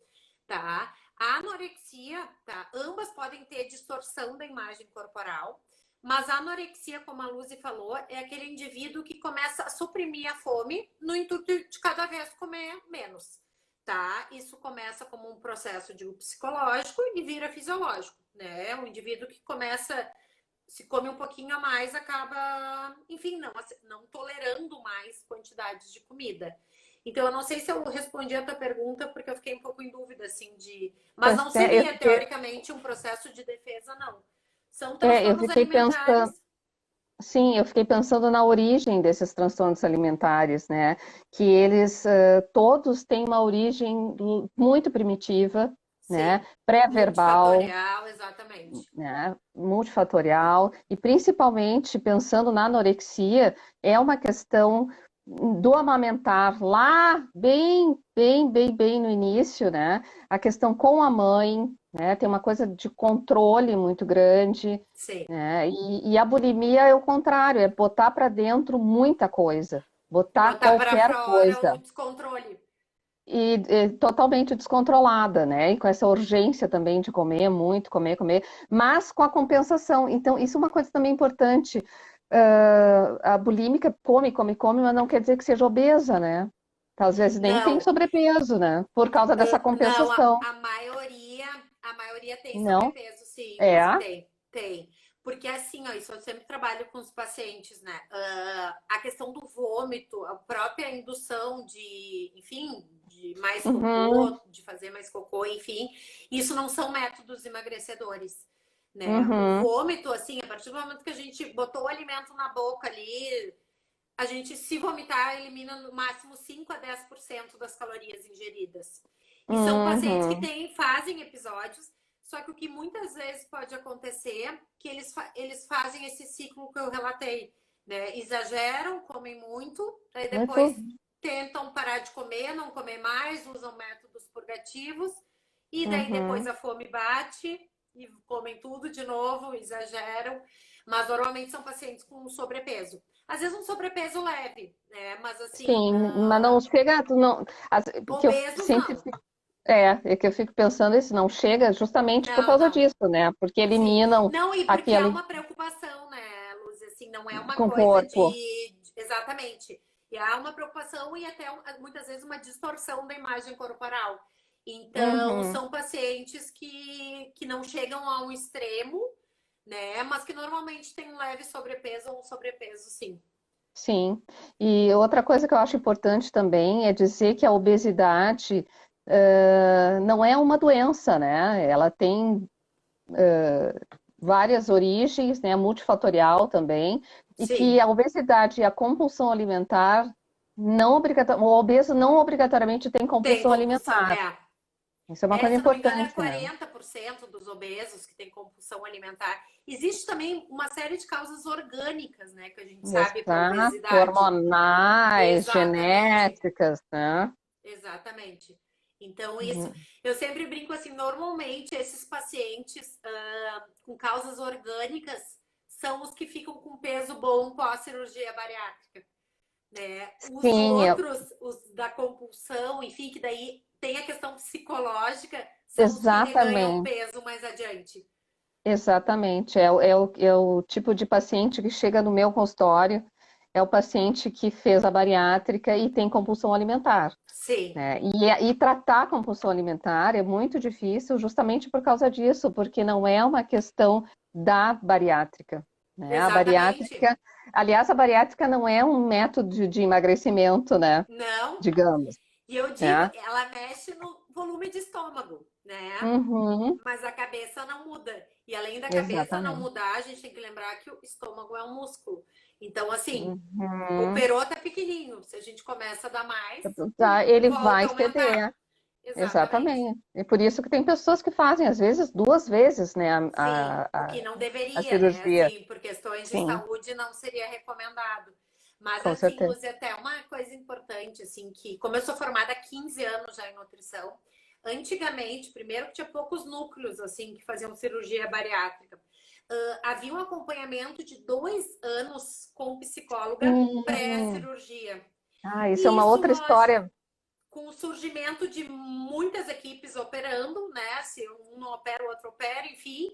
Speaker 2: tá? A anorexia, tá? Ambas podem ter distorção da imagem corporal, mas a anorexia, como a Lucy falou, é aquele indivíduo que começa a suprimir a fome no intuito de cada vez comer menos, tá? Isso começa como um processo de psicológico e vira fisiológico, né? O indivíduo que começa, se come um pouquinho a mais, acaba, enfim, não tolerando mais quantidades de comida. Então, eu não sei se eu respondi a tua pergunta, porque eu fiquei um pouco em dúvida, assim, de. Mas
Speaker 1: pois
Speaker 2: não
Speaker 1: é,
Speaker 2: seria, teoricamente, um processo de defesa, não. São
Speaker 1: eu
Speaker 2: transtornos
Speaker 1: fiquei pensando.
Speaker 2: alimentares.
Speaker 1: Sim, eu fiquei pensando na origem desses transtornos alimentares, né? Que eles todos têm uma origem muito primitiva, né?
Speaker 2: Sim,
Speaker 1: Pré-verbal,
Speaker 2: multifatorial, exatamente.
Speaker 1: né? Multifatorial, e principalmente pensando na anorexia, é uma questão do amamentar lá bem no início, né? A questão com a mãe, né? Tem uma coisa de controle muito grande,
Speaker 2: Sim.
Speaker 1: né? E a bulimia é o contrário, é botar para dentro muita coisa,
Speaker 2: E
Speaker 1: botar
Speaker 2: botar para
Speaker 1: qualquer
Speaker 2: fora o
Speaker 1: coisa
Speaker 2: descontrole.
Speaker 1: e totalmente descontrolada, né? E com essa urgência também de comer muito, comer, mas com a compensação. Então, isso é uma coisa também importante. A bulímica come, mas não quer dizer que seja obesa, né? Às vezes nem tem
Speaker 2: Não,
Speaker 1: sobrepeso, né? Por causa dessa
Speaker 2: não,
Speaker 1: compensação.
Speaker 2: a maioria tem
Speaker 1: Não?
Speaker 2: sobrepeso, sim,
Speaker 1: É?
Speaker 2: tem. Porque assim, ó, isso eu sempre trabalho com os pacientes, né? A questão do vômito, a própria indução de, enfim, de mais
Speaker 1: Uhum,
Speaker 2: cocô, de fazer mais cocô, enfim, isso não são métodos emagrecedores, né? O
Speaker 1: uhum,
Speaker 2: vômito, assim, a partir do momento que a gente botou o alimento na boca ali, a gente, se vomitar, elimina no máximo 5 a 10% das calorias ingeridas. E são pacientes que
Speaker 1: uhum,
Speaker 2: fazem episódios, só que o que muitas vezes pode acontecer, que eles fazem esse ciclo que eu relatei, né? Exageram, comem muito, aí depois
Speaker 1: muito,
Speaker 2: tentam parar de comer, não comer mais, usam métodos purgativos, e daí depois
Speaker 1: uhum.
Speaker 2: a fome bate e comem tudo de novo, exageram, mas normalmente são pacientes com sobrepeso. Às vezes um sobrepeso leve, né? Mas assim,
Speaker 1: Sim, mas não chega, não, porque eu
Speaker 2: obesos
Speaker 1: sempre
Speaker 2: não.
Speaker 1: é que eu fico pensando isso, não chega justamente por
Speaker 2: Não,
Speaker 1: causa
Speaker 2: não.
Speaker 1: disso, né? Porque
Speaker 2: Sim.
Speaker 1: eliminam
Speaker 2: Não, e porque há
Speaker 1: aquele
Speaker 2: uma preocupação, né, Luz? Assim, não é uma
Speaker 1: com o
Speaker 2: coisa
Speaker 1: corpo.
Speaker 2: de. Exatamente. E há uma preocupação e até muitas vezes uma distorção da imagem corporal. Então,
Speaker 1: Uhum,
Speaker 2: são pacientes que não chegam a um extremo, né? Mas que normalmente têm um leve sobrepeso ou um sobrepeso, sim.
Speaker 1: sim. E outra coisa que eu acho importante também é dizer que a obesidade não é uma doença, né? Ela tem várias origens, né? Multifatorial também, e que
Speaker 2: Sim.
Speaker 1: a obesidade e a compulsão alimentar o obeso não obrigatoriamente tem
Speaker 2: Tem
Speaker 1: compulsão
Speaker 2: compulsão,
Speaker 1: alimentar.
Speaker 2: é.
Speaker 1: Isso é uma coisa
Speaker 2: Se eu não me engano, é
Speaker 1: importante, né?
Speaker 2: 40% dos obesos que têm compulsão alimentar. Existe também uma série de causas orgânicas, né, que a gente sabe para
Speaker 1: Exato,
Speaker 2: obesidade.
Speaker 1: hormonais,
Speaker 2: Exatamente,
Speaker 1: genéticas, né?
Speaker 2: exatamente. Então, isso,
Speaker 1: Uhum.
Speaker 2: eu sempre brinco assim, normalmente esses pacientes com causas orgânicas são os que ficam com peso bom pós-cirurgia bariátrica, né? Os
Speaker 1: Sim,
Speaker 2: outros, os da compulsão, enfim, que daí tem a questão psicológica, são os que reganham
Speaker 1: exatamente,
Speaker 2: peso mais adiante.
Speaker 1: exatamente. É o tipo de paciente que chega no meu consultório, é o paciente que fez a bariátrica e tem compulsão alimentar,
Speaker 2: Sim,
Speaker 1: né? E tratar a compulsão alimentar é muito difícil justamente por causa disso, porque não é uma questão da bariátrica, né? A
Speaker 2: exatamente.
Speaker 1: bariátrica, aliás, a bariátrica não é um método de emagrecimento, né?
Speaker 2: Não.
Speaker 1: Digamos,
Speaker 2: E eu digo,
Speaker 1: né?
Speaker 2: ela mexe no volume de estômago, né?
Speaker 1: Uhum,
Speaker 2: Mas a cabeça não muda. E além da cabeça não
Speaker 1: exatamente.
Speaker 2: mudar, a gente tem que lembrar que o estômago é um músculo. Então, assim,
Speaker 1: Uhum.
Speaker 2: operou tá pequenininho. Se a gente começa a dar mais,
Speaker 1: Tá, ele vai
Speaker 2: volta a aumentar.
Speaker 1: ceder,
Speaker 2: Exatamente.
Speaker 1: exatamente. E por isso que tem pessoas que fazem, às vezes, duas vezes, né,
Speaker 2: Sim, o que
Speaker 1: a,
Speaker 2: não
Speaker 1: a
Speaker 2: deveria, né?
Speaker 1: cirurgia.
Speaker 2: Assim, por questões de
Speaker 1: Sim,
Speaker 2: saúde não seria recomendado. Mas
Speaker 1: com
Speaker 2: assim,
Speaker 1: certeza.
Speaker 2: Lúcia, até uma coisa importante, assim, que como eu sou formada há 15 anos já em nutrição, antigamente, primeiro que tinha poucos núcleos, assim, que faziam cirurgia bariátrica. Havia um acompanhamento de 2 anos com psicóloga
Speaker 1: Sim.
Speaker 2: pré-cirurgia.
Speaker 1: Ah, isso é
Speaker 2: E
Speaker 1: uma
Speaker 2: isso,
Speaker 1: outra
Speaker 2: lógico,
Speaker 1: história.
Speaker 2: com o surgimento de muitas equipes operando, né? Se um não opera, o outro opera, enfim.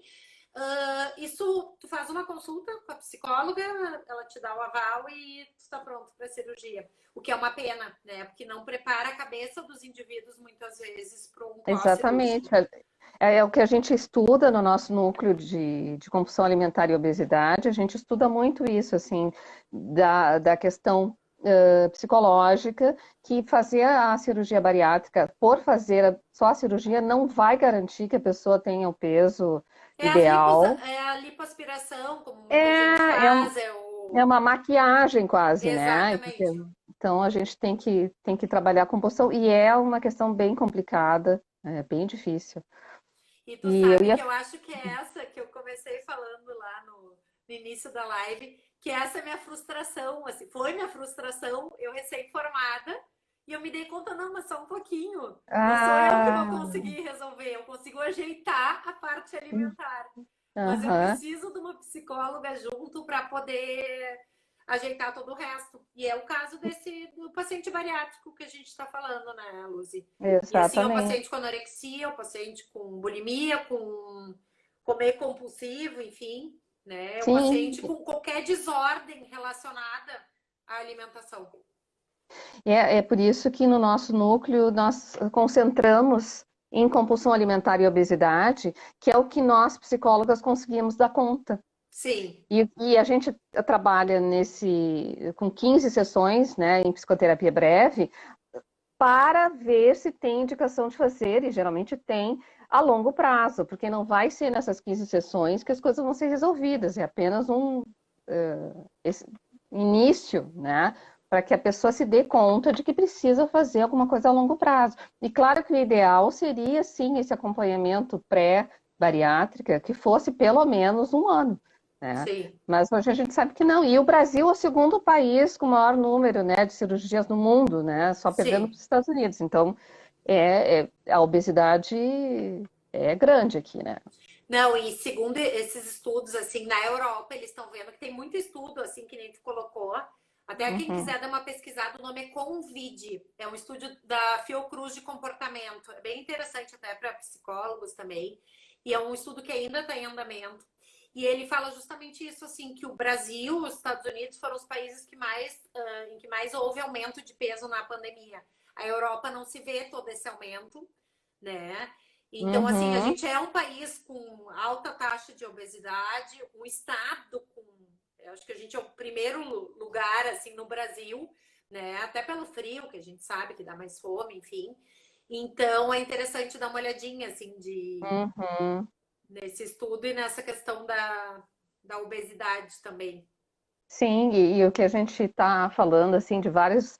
Speaker 2: Isso, tu faz uma consulta com a psicóloga, ela te dá o aval e tu está pronto para a cirurgia. O que é uma pena, né? Porque não prepara a cabeça dos indivíduos muitas vezes para um
Speaker 1: Exatamente.
Speaker 2: pós-cirúrgico.
Speaker 1: É o que a gente estuda no nosso núcleo de compulsão alimentar e obesidade, a gente estuda muito isso, assim, da questão psicológica, que fazer a cirurgia bariátrica, por fazer só a cirurgia, não vai garantir que a pessoa tenha o peso ideal.
Speaker 2: É a lipoaspiração, como muita gente
Speaker 1: É,
Speaker 2: faz,
Speaker 1: é uma maquiagem quase, né?
Speaker 2: Exatamente.
Speaker 1: Então a gente tem que trabalhar a compulsão, e é uma questão bem complicada, é bem difícil.
Speaker 2: E tu
Speaker 1: E eu
Speaker 2: sabe
Speaker 1: ia
Speaker 2: que eu acho que é essa que eu comecei falando lá no início da live, que essa é minha frustração, assim, foi minha frustração, eu recém-formada, e eu me dei conta, não, mas só um pouquinho. Não sou eu que vou
Speaker 1: Ah,
Speaker 2: conseguir resolver, eu consigo ajeitar a parte alimentar, mas eu
Speaker 1: aham,
Speaker 2: preciso de uma psicóloga junto para poder ajeitar todo o resto. E é o caso do paciente bariátrico que a gente está falando, né, Luzi? E assim, é o
Speaker 1: exatamente.
Speaker 2: paciente com anorexia, é o paciente com bulimia, com comer compulsivo, enfim, né? É o
Speaker 1: Sim,
Speaker 2: paciente com qualquer desordem relacionada à alimentação.
Speaker 1: é por isso que no nosso núcleo nós concentramos em compulsão alimentar e obesidade, que é o que nós psicólogas conseguimos dar conta.
Speaker 2: Sim,
Speaker 1: E a gente trabalha com 15 sessões, né, em psicoterapia breve, para ver se tem indicação de fazer, e geralmente tem, a longo prazo, porque não vai ser nessas 15 sessões que as coisas vão ser resolvidas, é apenas um início, né? Para que a pessoa se dê conta de que precisa fazer alguma coisa a longo prazo. E claro que o ideal seria, sim, esse acompanhamento pré-bariátrica, que fosse pelo menos um ano, né?
Speaker 2: sim.
Speaker 1: Mas hoje a gente sabe que não. E o Brasil é o segundo país com o maior número, né, de cirurgias no mundo, né? Só perdendo
Speaker 2: Sim.
Speaker 1: para os Estados Unidos. Então, a obesidade é grande aqui, né?
Speaker 2: Não, e segundo esses estudos, assim, na Europa, eles estão vendo que tem muito estudo, assim, que nem tu colocou. Até quem
Speaker 1: Uhum,
Speaker 2: quiser dar uma pesquisada, o nome é Convide. É um estúdio da Fiocruz de comportamento. É bem interessante até para psicólogos também. E é um estudo que ainda está em andamento. E ele fala justamente isso, assim, que o Brasil, os Estados Unidos foram os países em que mais houve aumento de peso na pandemia. A Europa não se vê todo esse aumento, né? Então, assim, a
Speaker 1: uhum.
Speaker 2: gente é um país com alta taxa de obesidade, um estado com. Eu acho que a gente é o primeiro lugar, assim, no Brasil, né? Até pelo frio, que a gente sabe que dá mais fome, enfim. Então, é interessante dar uma olhadinha, assim,
Speaker 1: Uhum.
Speaker 2: nesse estudo e nessa questão da obesidade também.
Speaker 1: Sim, e o que a gente está falando assim de várias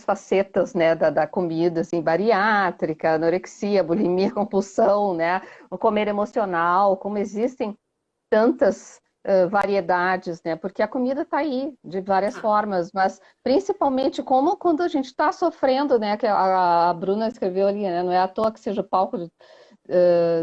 Speaker 1: facetas, né, da comida, assim, bariátrica, anorexia, bulimia, compulsão, né, o comer emocional, como existem tantas variedades, né, porque a comida está aí de várias
Speaker 2: Ah,
Speaker 1: formas, mas principalmente como quando a gente está sofrendo, né, que a Bruna escreveu ali, né, não é à toa que seja o palco de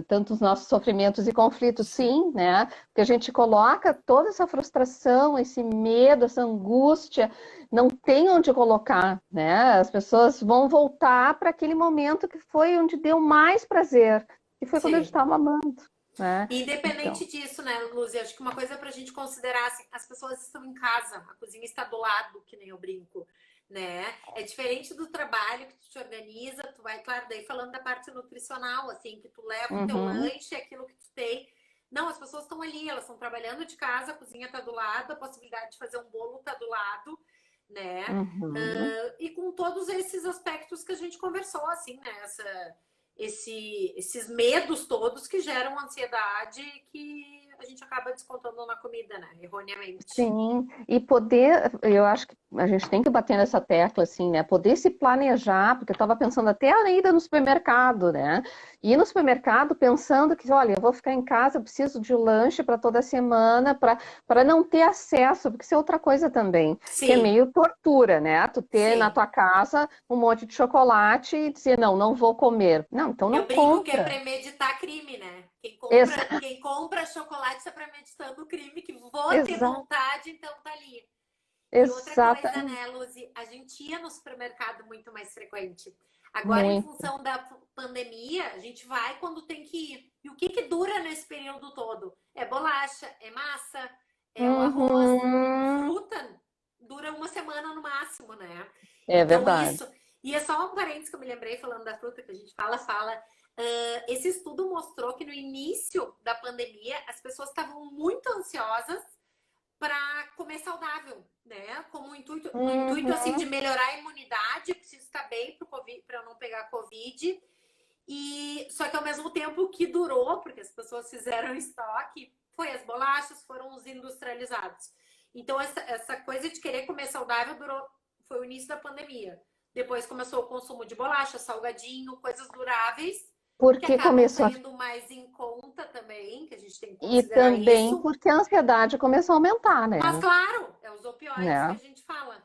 Speaker 1: tantos nossos sofrimentos e conflitos, sim, né? Porque a gente coloca toda essa frustração, esse medo, essa angústia, não tem onde colocar, né? As pessoas vão voltar para aquele momento que foi onde deu mais prazer, que foi quando a gente
Speaker 2: sim.
Speaker 1: estava amando, né? Então,
Speaker 2: Independente disso, né, Luz, acho que uma coisa pra gente considerar, assim, as pessoas estão em casa, a cozinha está do lado, que nem eu brinco, né? É diferente do trabalho que tu te organiza, tu vai, claro, daí falando da parte nutricional, assim, que tu leva o teu
Speaker 1: uhum,
Speaker 2: lanche, aquilo que tu tem. Não, as pessoas estão ali, elas estão trabalhando de casa, a cozinha tá do lado, a possibilidade de fazer um bolo tá do lado, né?
Speaker 1: uhum.
Speaker 2: E com todos esses aspectos que a gente conversou, assim, né? Esses medos todos que geram ansiedade que a gente acaba descontando na comida, né? Erroneamente.
Speaker 1: Sim, e poder, eu acho que a gente tem que bater nessa tecla, assim, né? Poder se planejar, porque eu estava pensando até a ida no supermercado, né? Ir no supermercado pensando que, olha, eu vou ficar em casa, eu preciso de lanche para toda semana, para não ter acesso, porque isso é outra coisa também, que é
Speaker 2: Sim,
Speaker 1: meio tortura, né? Tu ter na
Speaker 2: sim.
Speaker 1: tua casa um monte de chocolate e dizer, não, não vou comer. Não, então não
Speaker 2: Eu brinco que é
Speaker 1: compra.
Speaker 2: premeditar crime, né?
Speaker 1: Ex
Speaker 2: Quem compra chocolate está premeditando o crime, que vou ter
Speaker 1: exa
Speaker 2: vontade, então tá ali. E outra coisa,
Speaker 1: exatamente,
Speaker 2: né, Luzi? A gente ia no supermercado muito mais frequente. Agora, em
Speaker 1: muito.
Speaker 2: função da pandemia, a gente vai quando tem que ir. E o que que dura nesse período todo? É bolacha, é massa, é o arroz,
Speaker 1: Uhum.
Speaker 2: fruta. Dura uma semana no máximo, né?
Speaker 1: É
Speaker 2: Então,
Speaker 1: verdade.
Speaker 2: isso. E é só um parênteses que eu me lembrei falando da fruta que a gente fala. Esse estudo mostrou que no início da pandemia as pessoas estavam muito ansiosas para comer saudável, né? Como o intuito assim de
Speaker 1: Uhum.
Speaker 2: melhorar a imunidade, preciso estar bem para não pegar Covid. E só que ao mesmo tempo o que durou, porque as pessoas fizeram estoque, foi as bolachas, foram os industrializados. Então essa coisa de querer comer saudável durou, foi o início da pandemia. Depois começou o consumo de bolacha, salgadinho, coisas duráveis que
Speaker 1: Porque
Speaker 2: acabam
Speaker 1: começou a...
Speaker 2: saindo mais em conta também, que a gente tem que
Speaker 1: E
Speaker 2: considerar
Speaker 1: também
Speaker 2: isso.
Speaker 1: porque a ansiedade começou a aumentar,
Speaker 2: Mas
Speaker 1: né?
Speaker 2: claro, é os opioides que a
Speaker 1: Né?
Speaker 2: gente fala.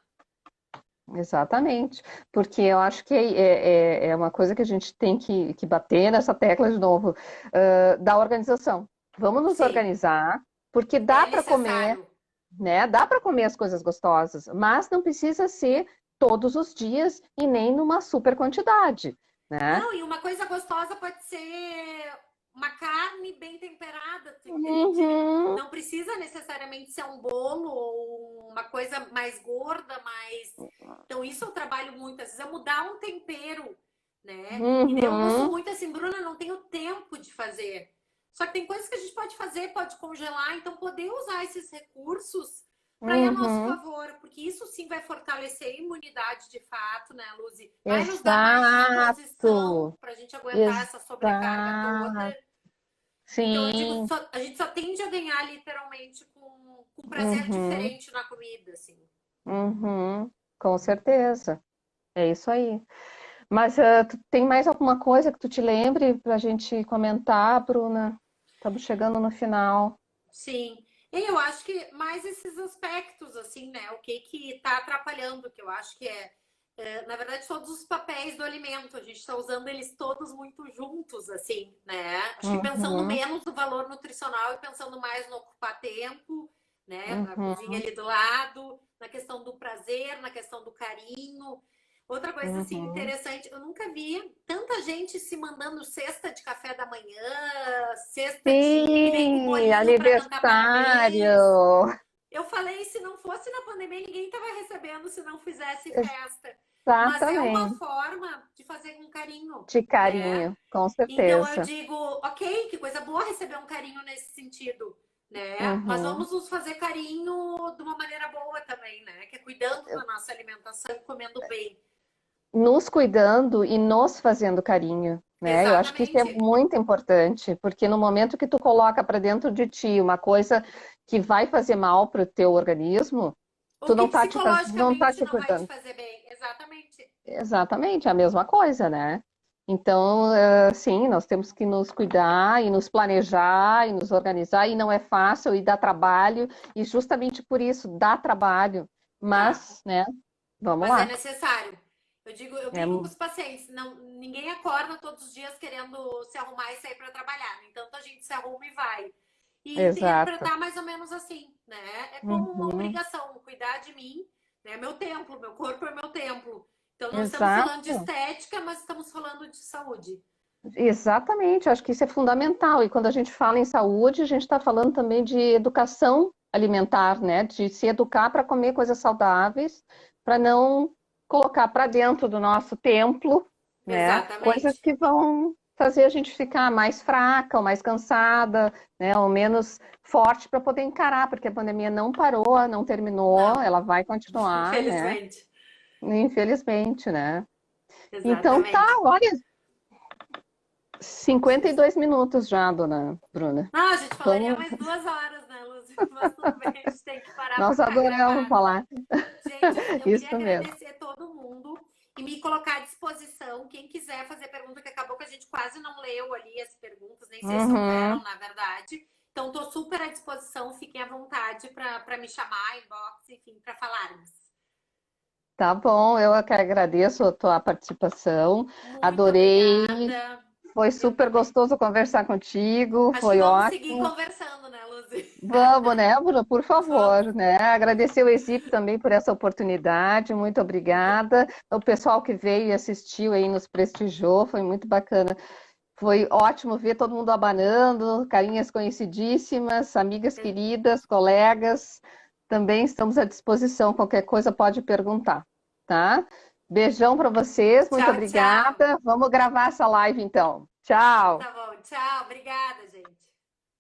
Speaker 1: Exatamente. Porque eu acho que é uma coisa que a gente tem que bater nessa tecla de novo, da organização. Vamos nos
Speaker 2: Sim,
Speaker 1: organizar, porque dá
Speaker 2: é
Speaker 1: para comer,
Speaker 2: necessário.
Speaker 1: né? Dá para comer as coisas gostosas, mas não precisa ser todos os dias e nem numa super quantidade, né?
Speaker 2: Não, e uma coisa gostosa pode ser uma carne bem temperada, que a gente
Speaker 1: Uhum,
Speaker 2: não precisa necessariamente ser um bolo ou uma coisa mais gorda, mais. Então, isso eu trabalho muito, às vezes é mudar um tempero, né? E daí eu ouço
Speaker 1: uhum.
Speaker 2: muito assim, Bruna, não tenho tempo de fazer. Só que tem coisas que a gente pode fazer, pode congelar, então poder usar esses recursos para ir a nosso
Speaker 1: Uhum.
Speaker 2: favor, porque isso sim vai fortalecer a imunidade de fato, né, Luzi? Vai nos dar mais disposição
Speaker 1: Exato,
Speaker 2: para a gente aguentar essa sobrecarga
Speaker 1: exato,
Speaker 2: toda. Então, eu digo,
Speaker 1: sim,
Speaker 2: a gente só tende a ganhar literalmente com um prazer
Speaker 1: uhum,
Speaker 2: diferente na comida, assim.
Speaker 1: uhum, com certeza, é isso aí. Mas tu tem mais alguma coisa que tu te lembre para a gente comentar, Bruna? Estamos chegando no final.
Speaker 2: Sim. E eu acho que mais esses aspectos, assim, né? O que que está atrapalhando, que eu acho que na verdade, todos os papéis do alimento, a gente está usando eles todos muito juntos, assim, né? Acho que pensando
Speaker 1: Uhum,
Speaker 2: menos no valor nutricional e pensando mais no ocupar tempo, né? Na cozinha
Speaker 1: uhum,
Speaker 2: ali do lado, na questão do prazer, na questão do carinho. Outra coisa, assim,
Speaker 1: uhum.
Speaker 2: interessante, eu nunca vi tanta gente se mandando cesta de café da manhã, cesta de que vem com
Speaker 1: Sim,
Speaker 2: bolinho para cantar parabéns.
Speaker 1: aniversário.
Speaker 2: Eu falei, se não fosse na pandemia, ninguém estava recebendo se não fizesse festa. Mas é uma
Speaker 1: Exatamente.
Speaker 2: forma de fazer com carinho,
Speaker 1: De
Speaker 2: né?
Speaker 1: carinho, com
Speaker 2: Então eu
Speaker 1: certeza.
Speaker 2: digo, ok, que coisa boa receber um carinho nesse sentido, né? Mas
Speaker 1: Uhum.
Speaker 2: vamos nos fazer carinho de uma maneira boa também, né? Que é cuidando da nossa alimentação e comendo bem.
Speaker 1: Nos cuidando e nos fazendo carinho, né? Eu acho que isso é
Speaker 2: Exatamente.
Speaker 1: muito importante, porque no momento que tu coloca para dentro de ti uma coisa que vai fazer mal para o teu organismo,
Speaker 2: Ou
Speaker 1: tu
Speaker 2: que
Speaker 1: não tá
Speaker 2: psicologicamente
Speaker 1: te
Speaker 2: não vai te
Speaker 1: cuidando.
Speaker 2: fazer bem. Exatamente.
Speaker 1: Exatamente, é a mesma coisa, né? Então, sim, nós temos que nos cuidar e nos planejar e nos organizar, e não é fácil e dá trabalho, e justamente por isso dá trabalho,
Speaker 2: Dá.
Speaker 1: mas, né, vamos
Speaker 2: Mas é
Speaker 1: lá.
Speaker 2: necessário. Eu digo, eu
Speaker 1: É,
Speaker 2: brinco com os pacientes, não, ninguém acorda todos os dias querendo se arrumar e sair para trabalhar. No entanto, a gente se arruma e vai. E
Speaker 1: exato.
Speaker 2: interpretar mais ou menos assim, né? É como uma
Speaker 1: Uhum,
Speaker 2: obrigação, cuidar de mim, né? Meu templo, meu corpo é meu templo. Então, não estamos falando de
Speaker 1: exato.
Speaker 2: estética, mas estamos falando de saúde.
Speaker 1: Exatamente, acho que isso é fundamental. E quando a gente fala em saúde, a gente está falando também de educação alimentar, né? De se educar para comer coisas saudáveis, para não colocar para dentro do nosso templo, né? Coisas
Speaker 2: Exatamente.
Speaker 1: que vão fazer a gente ficar mais fraca, ou mais cansada, né? Ou menos forte para poder encarar, porque a pandemia não parou, não terminou,
Speaker 2: Não,
Speaker 1: ela vai continuar, né?
Speaker 2: infelizmente.
Speaker 1: Infelizmente, né? Então tá,
Speaker 2: Exatamente.
Speaker 1: olha, 52 minutos já, dona Bruna.
Speaker 2: Não, a gente falaria
Speaker 1: Vamos,
Speaker 2: mais 2 horas, né, Luz? Mas tudo bem, a gente tem que parar
Speaker 1: nós
Speaker 2: para
Speaker 1: adoramos
Speaker 2: gravar.
Speaker 1: falar.
Speaker 2: Gente, eu queria
Speaker 1: Isso mesmo.
Speaker 2: agradecer todo mundo e me colocar à disposição. Quem quiser fazer pergunta, que acabou que a gente quase não leu ali as perguntas, nem sei se houveram,
Speaker 1: Uhum.
Speaker 2: na verdade. Então, estou super à disposição. Fiquem à vontade para me chamar, inbox, enfim, para falarmos.
Speaker 1: Tá bom, eu que agradeço a tua participação.
Speaker 2: Muito
Speaker 1: Adorei.
Speaker 2: obrigada.
Speaker 1: Foi
Speaker 2: Eu
Speaker 1: super
Speaker 2: também.
Speaker 1: gostoso conversar contigo,
Speaker 2: Acho que
Speaker 1: foi
Speaker 2: vamos seguir
Speaker 1: ótimo.
Speaker 2: conversando, né, Luzi?
Speaker 1: Vamos, né, Bruna? Por
Speaker 2: Vamos.
Speaker 1: favor, né? Agradecer o Exip também por essa oportunidade, muito obrigada. O pessoal que veio e assistiu aí nos prestigiou, foi muito bacana. Foi ótimo ver todo mundo abanando, carinhas conhecidíssimas, amigas queridas, colegas. Também estamos à disposição, qualquer coisa pode perguntar, tá? Beijão para vocês, muito
Speaker 2: Tchau, tchau.
Speaker 1: obrigada. Vamos gravar essa live então. Tchau.
Speaker 2: Tá bom, tchau. Obrigada,